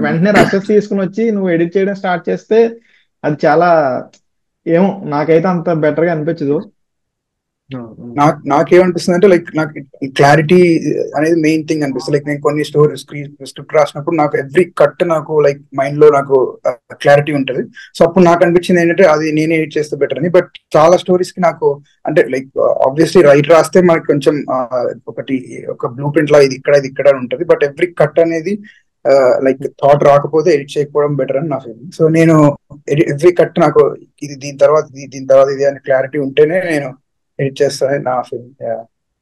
వెంటనే రషెస్ తీసుకుని వచ్చి నువ్వు ఎడిట్ చేయడం స్టార్ట్ చేస్తే అది చాలా ఏమో నాకైతే అంత బెటర్ గా అనిపించదు. నాకేమనిపిస్తుంది అంటే లైక్ నాకు క్లారిటీ అనేది మెయిన్ థింగ్ అనిపిస్తుంది. లైక్ నేను కొన్ని స్క్రిప్ట్ రాసినప్పుడు నాకు ఎవ్రీ కట్ నాకు లైక్ మైండ్ లో నాకు క్లారిటీ ఉంటుంది. సో అప్పుడు నాకు అనిపించింది ఏంటంటే అది నేనే ఎడిట్ చేస్తే బెటర్ అని. బట్ చాలా స్టోరీస్ కి నాకు అంటే లైక్ ఆబ్వియస్లీ రైట్ రాస్తే మనకి కొంచెం ఒక బ్లూ ప్రింట్ లా ఇది ఇక్కడ ఉంటుంది. బట్ ఎవ్రీ కట్ అనేది లైక్ థాట్ రాకపోతే ఎడిట్ చేయకపోవడం బెటర్ అని నా ఫీలింగ్. సో నేను ఎవ్రీ కట్ నాకు ఇది దీని తర్వాత ఇది అని క్లారిటీ ఉంటేనే నేను ఎడిట్ చేస్తానని నా ఫీలింగ్.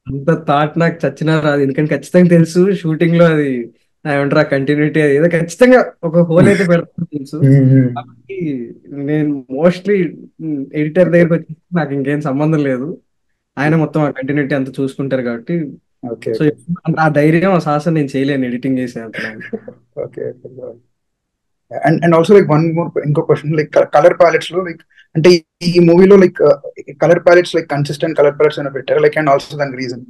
అంత థాట్ నాకు చచ్చినా రాదు, ఎందుకంటే ఖచ్చితంగా తెలుసు షూటింగ్ లో అది ఏమంటారు ఆ కంటిన్యూటీ ఏదో ఖచ్చితంగా ఒక హోల్ అయితే పెడతాను తెలుసు. కాబట్టి నేను మోస్ట్లీ ఎడిటర్ దగ్గరకు వచ్చి నాకు ఇంకేం సంబంధం లేదు, ఆయన మొత్తం ఆ కంటిన్యూటీ అంతా చూసుకుంటారు కాబట్టి. సో ఆ ధైర్యం ఆ సాహసం నేను చేయలేను ఎడిటింగ్ చేసే అంత. And also like one more ఇంకో క్వశ్చన్, లైక్ కలర్ ప్యాలెట్స్ లో లైక్ అంటే ఈ మూవీలో like colour palettes like consistent colour palettes అని పెట్టారు, లైక్ అండ్ ఆల్సో దానికి రీజన్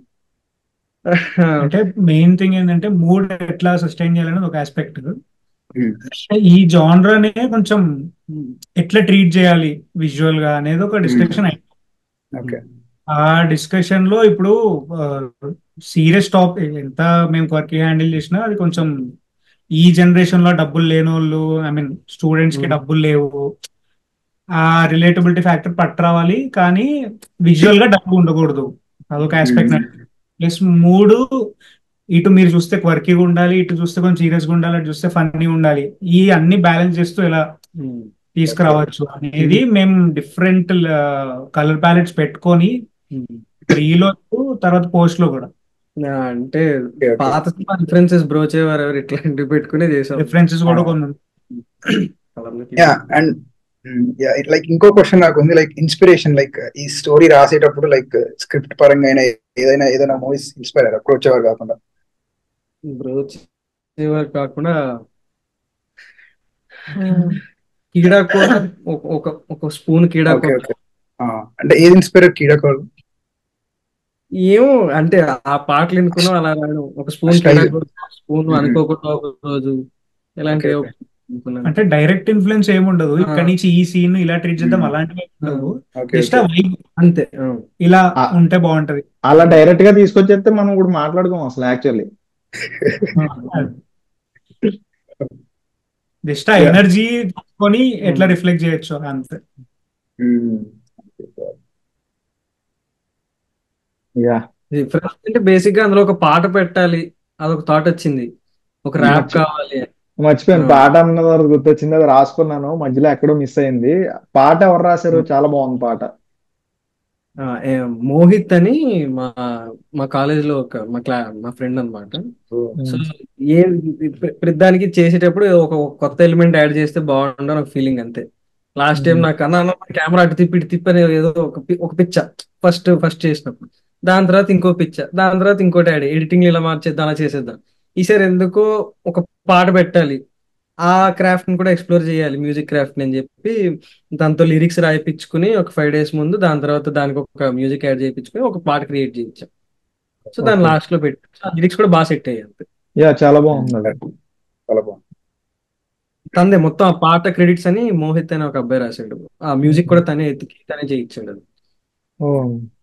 అంటే మెయిన్ థింగ్ ఏంటంటే మూడ్ ఎట్లా సస్టైన్ చేయాలనేది ఒక ఆస్పెక్ట్. ఈ జానరానే కొంచెం ఎట్లా ట్రీట్ చేయాలి విజువల్ గా అనేది ఒక డిస్కషన్ అయింది. ఆ డిస్కషన్ లో ఇప్పుడు సీరియస్ టాపిక్ ఎంత మేము వర్క్ హ్యాండిల్ చేసినా అది కొంచెం ఈ జనరేషన్ లో డబ్బులు లేని వాళ్ళు, ఐ మీన్ స్టూడెంట్స్ కి డబ్బులు లేవు, ఆ రిలేటబిలిటీ ఫ్యాక్టర్ పట్టరావాలి, కానీ విజువల్ గా డబ్బు ఉండకూడదు, అదొక ఆస్పెక్ట్. ప్లస్ మూడు ఇటు మీరు చూస్తే క్వర్కీగా ఉండాలి, ఇటు చూస్తే కొంచెం సీరియస్ గా ఉండాలి, అటు చూస్తే ఫన్నీ ఉండాలి. ఈ అన్ని బ్యాలెన్స్ చేస్తూ ఎలా తీసుకురావచ్చు అనేది మేము డిఫరెంట్ కలర్ ప్యాలెట్స్ పెట్టుకొని ప్రీలో తర్వాత పోస్ట్ లో కూడా అంటే పాత రిఫరెన్సెస్ బ్రో చేయవారు ఎవరు ఇట్లాంటివి పెట్టుకునే చేసాం. రిఫరెన్సెస్ కూడా కొన్ని. అండ్ లైక్ ఇంకో క్వశ్చన్ నాకు ఉంది, లైక్ ఇన్స్పిరేషన్, లైక్ ఈ స్టోరీ రాసేటప్పుడు లైక్ స్క్రిప్ట్ పరంగా అయినా ఏదైనా మూవీస్ ఇన్స్పైర్ అయ్యారు అప్రోచ్ అవ్వరు కాకుండా? బ్రోచ్ ఎవరు కాకుండా కీడాకోర ఒక స్పూన్ కీడాకోర. అంటే ఏది ఇన్స్పైర్ కీడాకోర? ఏమో అంటే ఆ పాటలు ఎన్నుకున్నాం అలా ఒక స్పూన్ స్పూన్ అనుకోకుండా ఒక రోజు ఇలాంటి అంటే డైరెక్ట్ ఇన్ఫ్లుయెన్స్ ఏముండదు, ఇక్కడ నుంచి ఈ సీన్ ఇలా ట్రీట్ చేద్దాం అలాంటివి ఉండవు, జస్ట్ అంతే. ఇలా ఉంటే బాగుంటది. అలా డైరెక్ట్ గా తీసుకొచ్చేస్తే మనం ఇప్పుడు మాట్లాడుకోం అసలు యాక్చువల్లీ. జస్ట్ ఆ ఎనర్జీ తీసుకొని ఎట్లా రిఫ్లెక్ట్ చేయొచ్చు అంతే. అంటే బేసిక్ గా అందులో ఒక పాట పెట్టాలి, అదొక థాట్ వచ్చింది, ఒక ర్యాప్ కావాలి. మర్చిపోయాను, పాట అన్న వరకు గుర్తొచ్చింది, అది రాసుకున్నాను, మధ్యలో ఎక్కడో మిస్ అయింది. పాట ఎవరు రాశారు? చాలా బాగుంది పాట. మోహిత్ అని మా మా కాలేజీలో మా ఫ్రెండ్ అన్నమాట. సో ఏ ప్రతిదానికి చేసేటప్పుడు ఒక కొత్త ఎలిమెంట్ యాడ్ చేస్తే బాగుండు అని ఒక ఫీలింగ్ అంతే. లాస్ట్ టైం నాకు అన్న కెమెరా అటు తిప్పి ఇటు తిప్పి అని ఏదో ఒక పిచ్చ ఫస్ట్ చేసినప్పుడు, దాని తర్వాత ఇంకో పిచ్చ, దాని తర్వాత ఇంకోటి యాడ్, ఎడిటింగ్ ఇలా మార్చేద్దాం అలా చేసేద్దాం. ఈసారి ఎందుకో ఒక పాట పెట్టాలి, ఆ క్రాఫ్ట్ ని కూడా ఎక్స్ప్లోర్ చేయాలి, మ్యూజిక్ క్రాఫ్ట్ అని చెప్పి దాంతో లిరిక్స్ రాయిపించుకుని ఒక 5 days ముందు, దాని తర్వాత దానికి ఒక మ్యూజిక్ యాడ్ చేయించుకుని ఒక పాట క్రియేట్ చేయించాం. సో దాని ఓకే. లాస్ట్ లో పెట్టి లిరిక్స్ కూడా బాగా సెట్ అయ్యాయి అంతే. యా చాలా బాగుంది అది. చాలా బాగుంది. తందే మొత్తం ఆ పాట క్రెడిట్స్ అని మోహిత్ అని ఒక అబ్బాయి రాశాడు, ఆ మ్యూజిక్ కూడా తనే ఎత్తికి తనే చేయించాడు అది. ఓ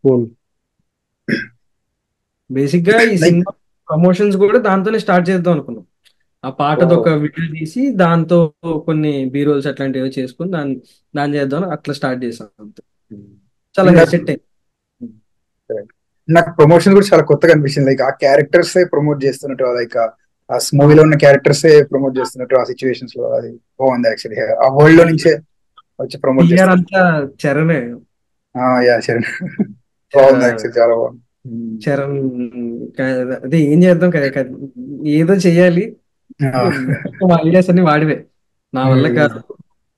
కూల్. బేసిక్ గా ఈ లైక్ సినిమా ప్రమోషన్స్ కూడా దాంతోనే స్టార్ట్ చేద్దాం అనుకున్నాం. ఆ పాటది ఒక వీడియో తీసి దాంతో కొన్ని బీరోల్స్ అట్లాంటివి చేసుకుని దాన్ని చేద్దాం అట్లా స్టార్ట్ చేసాం అంతే. చాలా సెట్ అయింది. నాకు ప్రమోషన్ కూడా చాలా కొత్తగా అనిపించింది. లైక్ ఆ క్యారెక్టర్స్ ప్రమోట్ చేస్తున్నట్టు, లైక్ ఆ మూవీలో ఉన్న క్యారెక్టర్స్ ప్రమోట్ చేస్తున్నట్టు ఆ సిచ్యువేషన్స్ లో, అది బాగుంది యాక్చువల్లీ. ఆ వరల్డ్ లో నుంచే వచ్చి ప్రమోట్ టీఆర్ చేస్తారు. అంతా చరణే. యా చరణ్ బాగుంది యాక్చువల్లీ, చాలా బాగుంది. చరణ్ అదే ఏం చేద్దాం ఏదో చెయ్యాలి, ఐడియాస్ అన్ని వాడివే, నా వల్ల కాదు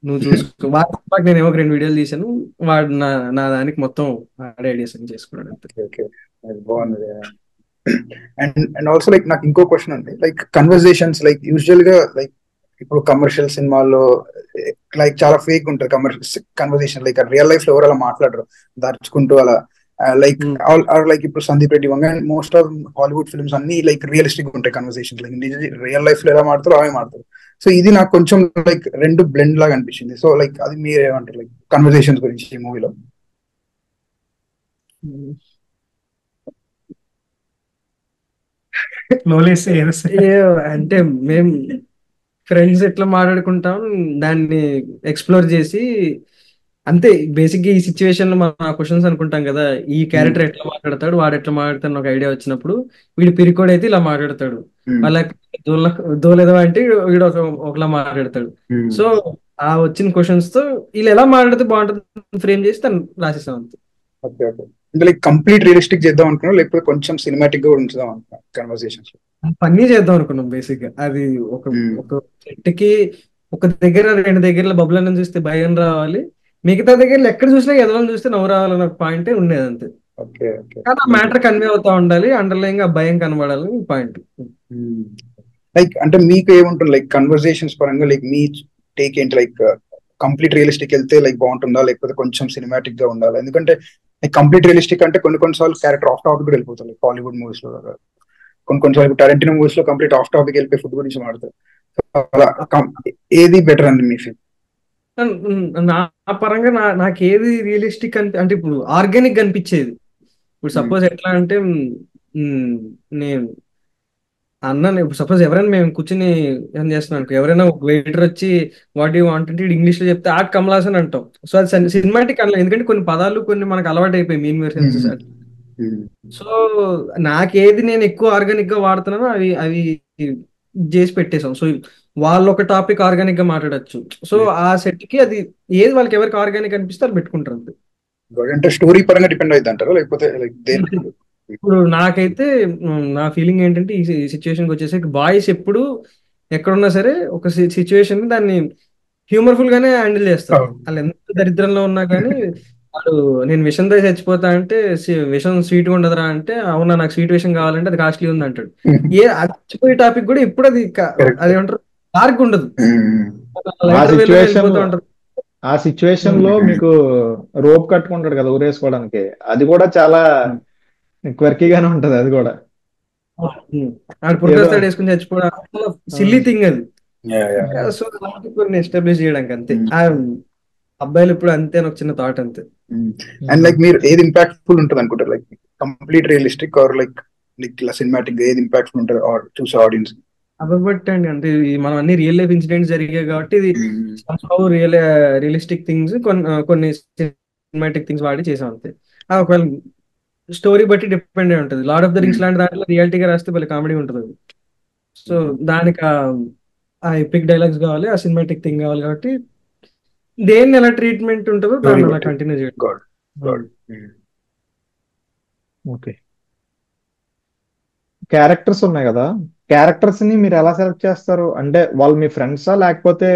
నువ్వు చూసుకో. వాడు నేను ఒక 2 వీడియోలు తీసాను, వాడు నా దానికి మొత్తం ఆడే ఐడియాస్ అన్ని చేసుకున్నాడు అంతే. ఓకే, అది బాగుంది. అండ్ ఆల్సో లైక్ నాకు ఇంకో క్వశ్చన్ ఉంది. లైక్ కన్వర్జేషన్స్, లైక్ యూజువల్ గా లైక్ ఇప్పుడు కమర్షియల్ సినిమాల్లో లైక్ చాలా ఫేక్ ఉంటుంది commercial conversation. Like real life లో ఎవరు అలా మాట్లాడరు, దాచుకుంటూ అలా. లైక్ లైక్ ఇప్పుడు Sandeep Reddy Vanga and most of Hollywood films అన్ని లైక్ రియలిస్టిక్ ఉంటాయి కన్వర్సేషన్. లైక్ రియల్ లైఫ్ లో ఎలా మాడతారో అవే మాడతారు. సో ఇది నాకు కొంచెం లైక్ రెండు బ్లెండ్ లాగా అనిపించింది. సో లైక్ అది మీరేమంటారు లైక్ కన్వర్సేషన్స్ గురించి ఈ మూవీలో? అంటే మేము ఫ్రెండ్స్ ఎట్లా మాట్లాడుకుంటాం దాన్ని ఎక్స్ప్లోర్ చేసి అంతే. బేసిక్ గా ఈ సిచ్యువేషన్ లో మనం క్వశ్చన్స్ అనుకుంటాం కదా, ఈ క్యారెక్టర్ ఎట్లా మాట్లాడతాడు, వాడు ఎట్లా మాట్లాడతాడు, ఒక ఐడియా వచ్చినప్పుడు వీడు పిరికోడ్ అయితే ఇలా మాట్లాడతాడు, వాళ్ళ దోలేదో అంటే వీడు ఒకలా మాట్లాడతాడు. సో ఆ వచ్చిన క్వశ్చన్స్ తో వీళ్ళు ఎలా మాట్లాడితే బాగుంటుంది ఫ్రేమ్ చేసి తను రాసేసాం అంతే. Okay okay. అంటే లైక్ కంప్లీట్ రియలిస్టిక్ చేద్దాం అనుకున్నాం, లేకపోతే కొంచెం సినిమాటిక్ గా ఉంచుదాం అనుకున్నాం కన్వర్సేషన్స్? పన్నీ చేద్దాం అనుకున్నాం బేసిక్ గా. అది ఒక చెట్టుకి ఒక దగ్గర 2 దగ్గరలో బబులను చూస్తే భయం రావాలి, మిగతా దగ్గర ఎక్కడ చూసినా ఎదలను చూస్తే నవ్వు రావాలన్న పాయింటే ఉండేది అంతే. కానీ ఆ మ్యాటర్ కన్వే అవుతా ఉండాలి, అండర్లైన్ గా భయం కనబడాలని పాయింట్. లైక్ అంటే మీకు ఏముంటుంది లైక్ కన్వర్సేషన్స్ పరంగా, లైక్ మీ టేక్ ఏంటి? లైక్ కంప్లీట్ రియలిస్టిక్ వెళ్తే లైక్ బాగుంటుందా, లేకపోతే కొంచెం సినిమాటిక్ గా ఉండాలి? ఎందుకంటే కంప్లీట్ రియలిస్టిక్ అంటే కొన్నిసార్లు క్యారెక్టర్ ఆఫ్ టాపిక్ కూడా వెళ్ళిపోతుంది. లైక్ హాలీవుడ్ మూవీస్ లో కొన్నిసార్లు టారెంటినో మూవీస్ లో కంప్లీట్ ఆఫ్ టాపిక్ వెళ్ళిపోయి ఫుడ్ గురించి మాడతారు. అలా ఏది బెటర్ అండి మీ ఫీల్? నా పరంగా నాకు ఏది రియలిస్టిక్ అంటే ఇప్పుడు ఆర్గానిక్ అనిపించేది. ఇప్పుడు సపోజ్ ఎట్లా అంటే నేను సపోజ్ ఎవరైనా మేము కూర్చుని ఏం చేస్తున్నాం, ఎవరైనా ఒక వెయిటర్ వచ్చి వాట్ యూ వాంట్ అంటే ఇంగ్లీష్ లో చెప్తే ఆర్ట్ కమలాస్ అని అంటాం. సో అది సినిమాటిక్ అనలేదు, ఎందుకంటే కొన్ని పదాలు కొన్ని మనకు అలవాటు అయిపోయి మీన్ వెర్షన్స్. సో నాకేది నేను ఎక్కువ ఆర్గానిక్ గా వాడుతున్నానో అవి అవి చేసి పెట్టేసాం. సో వాళ్ళు ఒక టాపిక్ ఆర్గానిక్ గా మాట్లాడచ్చు. సో ఆ సెట్ కి అది ఏది వాళ్ళకి ఎవరికి ఆర్గానిక్ అనిపిస్తే అది పెట్టుకుంటారు అంతే. అంటే స్టోరీ పరంగా డిపెండ్ అవుతుంది అంటారా, లేకపోతే ఇప్పుడు నాకైతే నా ఫీలింగ్ ఏంటంటే ఈ సిచ్యువేషన్ వచ్చేసరికి బాయ్స్ ఎప్పుడు ఎక్కడున్నా సరే ఒక సిచ్యువేషన్ దాన్ని హ్యూమర్ఫుల్ గానే హ్యాండిల్ చేస్తారు. వాళ్ళు ఎంత దరిద్రంలో ఉన్నా కానీ వాడు నేను విషంతో చచ్చిపోతా అంటే విషం స్వీట్ గా ఉండదురా అంటే, అవునా నాకు స్వీట్ విషం కావాలంటే అది కాస్ట్లీ ఉంది అంటాడు. చచ్చిపోయే టాపిక్ కూడా ఇప్పుడు అది ఏమంటారు డార్క్ ఉండదు, ఆ సిచ్యువేషన్ లో మీకు రోప్ కట్టుకుంటాడు కదా ఊరేసుకోవడానికి, అది కూడా చాలా క్వర్కీగానే ఉంటది. అది కూడా వేసుకుని చచ్చిపోవడం సిల్లీ థింగ్ అది. సో కొన్ని ఎస్టాబ్లిష్ చేయడానికి అంతే. అబ్బాయిలు ఇప్పుడు అంతే అని ఒక చిన్న థాట్ అంతే. అండ్ లైక్ మీరు ఏది ఇంపాక్ట్ఫుల్ ఉంటుంది అనుకుంటారు, like complete realistic or like ఇలా సినిమాటిక్, ఏది ఇంపాక్ట్ఫుల్ ఉంటుంది చూసే ఆడియన్స్? అవ్వబట్టి అండి, అంటే మనం అన్ని రియల్ లైఫ్ ఇన్సిడెంట్స్ జరిగాయి కాబట్టి ఇది రియలిస్టిక్ థింగ్స్ కొన్ని సినిమాటిక్ థింగ్స్ వాడి చేసాం అంతే. ఒకవేళ స్టోరీ బట్టి డిపెండ్ అయి ఉంటుంది. లార్డ్ ఆఫ్ ద రింగ్స్ లాంటి దాంట్లో రియాలిటీగా రాస్తే భలే కామెడీ ఉంటుంది. సో దానికి ఆ ఎపిక్ డైలాగ్స్ కావాలి, ఆ సినిమాటిక్ థింగ్ కావాలి కాబట్టి దేన్ని ఎలా ట్రీట్మెంట్ ఉంటుందో దాన్ని అలా కంటిన్యూ చేయడం. ఓకే. క్యారెక్టర్స్ ఉన్నాయి కదా, క్యారెక్టర్స్ ని మీరు ఎలా సెలెక్ట్ చేస్తారు? అంటే వాళ్ళు మీ ఫ్రెండ్సా, లేకపోతే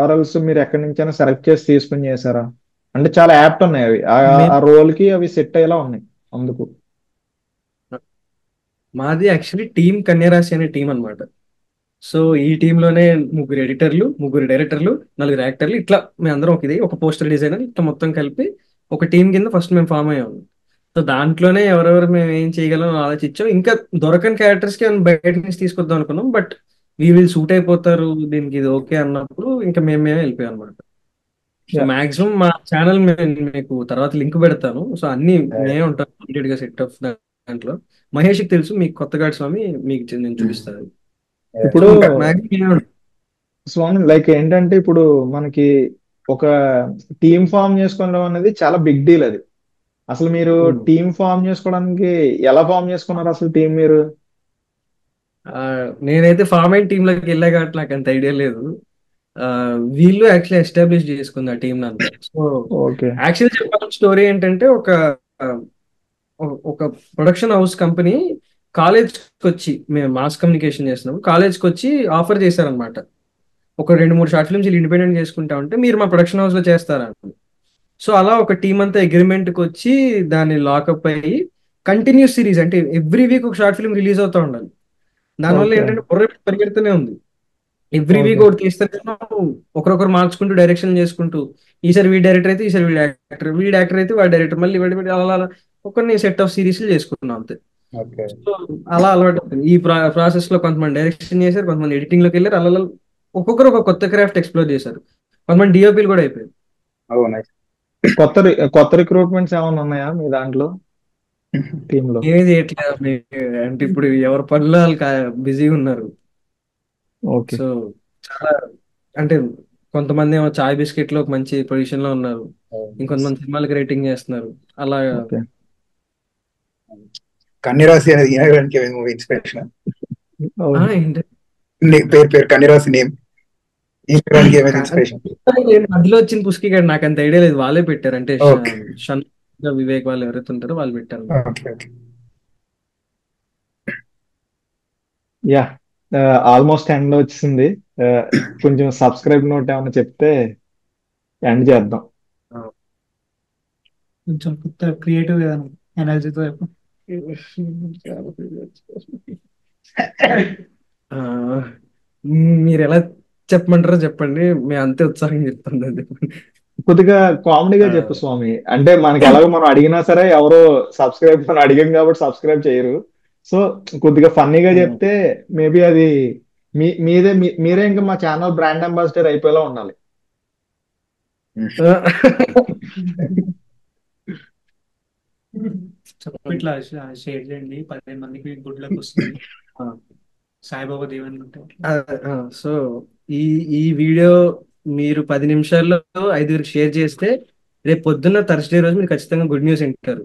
ఆర్ఎల్స్ మీరు ఎక్కడి నుంచైనా సెలెక్ట్ చేసి తీసుకుని చేశారా? అంటే చాలా యాప్ట్ ఉన్నాయి అవి, ఆ మేము రోల్ కి అవి సెట్ అయ్యేలా ఉన్నాయి అందుకు. మాది యాక్చువల్లీ టీమ్ కన్యరాశి అనే టీం అన్నమాట. సో ఈ టీంలోనే ముగ్గురు ఎడిటర్లు, ముగ్గురు డైరెక్టర్లు, నలుగురు యాక్టర్లు, ఇట్లా మేమందరం ఒక పోస్టర్ డిజైనర్, ఇట్లా మొత్తం కలిపి ఒక టీం కింద ఫస్ట్ మేము ఫామ్ అయ్యాము. సో దాంట్లోనే ఎవరెవరు మేము ఏం చేయగలం ఆలోచించాం. ఇంకా దొరకని క్యారెక్టర్స్ కి మనం బయట నుంచి తీసుకొద్దాం అనుకున్నాం. బట్ వీళ్ళు సూట్ అయిపోతారు దీనికి, ఇది ఓకే అన్నప్పుడు ఇంకా మేమే వెళ్ళిపోయాం అనమాట. So yeah. మాక్సిమం మా ఛానల్ మీకు తర్వాత లింక్ పెడతాను. సో అన్ని మేమే ఉంటాం కంప్లీట్ గా సెట్ ఆఫ్ దాంట్లో. మహేష్కి తెలుసు, మీకు కొత్తగా స్వామి మీకు నేను చూపిస్తాను. సో ఇప్పుడు మాక్సిమం మేమే ఉంటాం. స్వామి లైక్ ఏంటంటే, ఇప్పుడు మనకి ఒక టీమ్ ఫామ్ చేసుకోవడం అనేది చాలా బిగ్ డీల్ అది. అసలు మీరు ఉమ్. టీమ్ ఫామ్ చేసుకోవడానికి ఎలా ఫామ్ చేసుకున్నారు అసలు టీం మీరు? ఆ, నేనైతే ఫార్మ్ అయిన టీమ్ లోకి వెళ్ళా కాబట్టి నాకు అంత ఐడియా లేదు. ఆ, వీళ్ళు యాక్చువల్లీ ఎస్టాబ్లిష్ చేసుకుంది ఆ టీం అంతా. So okay. యాక్చువల్లీ చెప్పాల్సిన స్టోరీ ఏంటంటే, ఆ, ఒక ప్రొడక్షన్ హౌస్ కంపెనీ కాలేజ్కి వచ్చి, మేము మాస్ కమ్యూనికేషన్ చేస్తున్నాం, కాలేజ్కి వచ్చి ఆఫర్ చేశారనమాట. ఒక 2-3 షార్ట్ ఫిల్మ్స్ ఇండిపెండెంట్ చేసుకుంటా ఉంటే మీరు మా ప్రొడక్షన్ హౌస్ లో చేస్తారా అని. సో అలా ఒక టీం అంతా అగ్రిమెంట్ కి వచ్చి దాన్ని లాకప్ అయ్యి కంటిన్యూస్ సిరీస్, అంటే ఎవ్రీ వీక్ ఒక షార్ట్ ఫిల్మ్ రిలీజ్ అవుతా ఉండాలి. దానివల్ల ఓకే. ఏంటంటే బుర్ర పరిగెడుతూనే ఉంది. Every week okay. ఒకటి తీస్తేనేమో ఒకరొకరు మార్చుకుంటూ డైరెక్షన్ చేసుకుంటూ, ఈసారి వీడి డైరెక్టర్ అయితే ఈసారి వీడి యాక్టర్ అయితే వాడి డైరెక్టర్, మళ్ళీ వాడి అలా అలా ఒకరిని సెట్ ఆఫ్ సిరీస్ చేసుకున్నాం అంతే. ఓకే. సో అలా అలవాటు అవుతుంది. ఈ ప్రాసెస్ లో కొంతమంది డైరెక్షన్ చేశారు, కొంతమంది ఎడిటింగ్ లోకి వెళ్ళారు, అలా అలా ఒక్కొక్కరు ఒక కొత్త క్రాఫ్ట్ ఎక్స్ప్లోర్ చేశారు. కొంతమంది డిఓపీలు కూడా అయిపోయారు. ఓ నైస్. కొత్త రిక్రూట్మెంట్స్ ఏమైనా ఉన్నాయా మీ దాంట్లో, టీమ్ లో? ఏమీ చేయట్లేదు అంటే ఇప్పుడు ఎవరి పనులు వాళ్ళు బిజీగా ఉన్నారు. ఓకే. సో చాలా, అంటే కొంతమంది ఏమో చాయ్ బిస్కెట్ లో ఒక మంచి పొజిషన్ లో ఉన్నారు, ఇంకొంతమంది సినిమాలకి రేటింగ్ చేస్తున్నారు. అలా ఓకే. కన్యరాశి అనేది ఈనాడానికి మూవీ ఇన్స్పిరేషన్. అవును. ఏంటి పేరు కన్యరాశి నేమ్ ఈనాడానికి ఏమైనా ఇన్స్పిరేషన్? మధ్యలో వచ్చిన పుస్కి గారు నాకు అంత ఐడియా లేదు, వాళ్ళే పెట్టారు. అంటే ఓకే. షన్, వివేక్ వాళ్ళు ఎవరైతే ఉంటారో వాళ్ళు పెట్టారు. Okay. Okay. Yeah. Almost end వచ్చింది. కొంచెం సబ్స్క్రైబ్ నోట్ ఏమైనా చెప్తే ఎండ్ చేద్దాం. కొంచెం కొత్త క్రియేటివ్ విధానం ఎనర్జీతో చెప్పు. ఆ, మీరు ఎలా చెప్పమంటారో చెప్పండి, మేము అంతే ఉత్సాహంగా చెప్తాం దాన్ని. కొద్దిగా కామెడీగా ఆ, చెప్పు స్వామి. అంటే మనకి ఎలాగో మనం అడిగినా సరే ఎవరో సబ్స్క్రైబ్ మనం అడిగాం కాబట్టి సబ్స్క్రైబ్ చేయరు. సో కొద్దిగా ఫన్నీగా చెప్తే మేబీ అది మీరే ఇంకా మా ఛానల్ బ్రాండ్ అంబాసిడర్ అయిపోయేలా ఉండాలి. చెప్పు, ఇట్లా షేర్ చేయండి, 15 మందికి గుడ్ లక్ వస్తుంది, సాయిబాబా దీవెనలు ఉంటాయి. సో ఈ ఈ వీడియో మీరు 10 నిమిషాల్లో 5 షేర్ చేస్తే రేపు పొద్దున్న థర్స్డే రోజు మీరు ఖచ్చితంగా గుడ్ న్యూస్ వింటారు.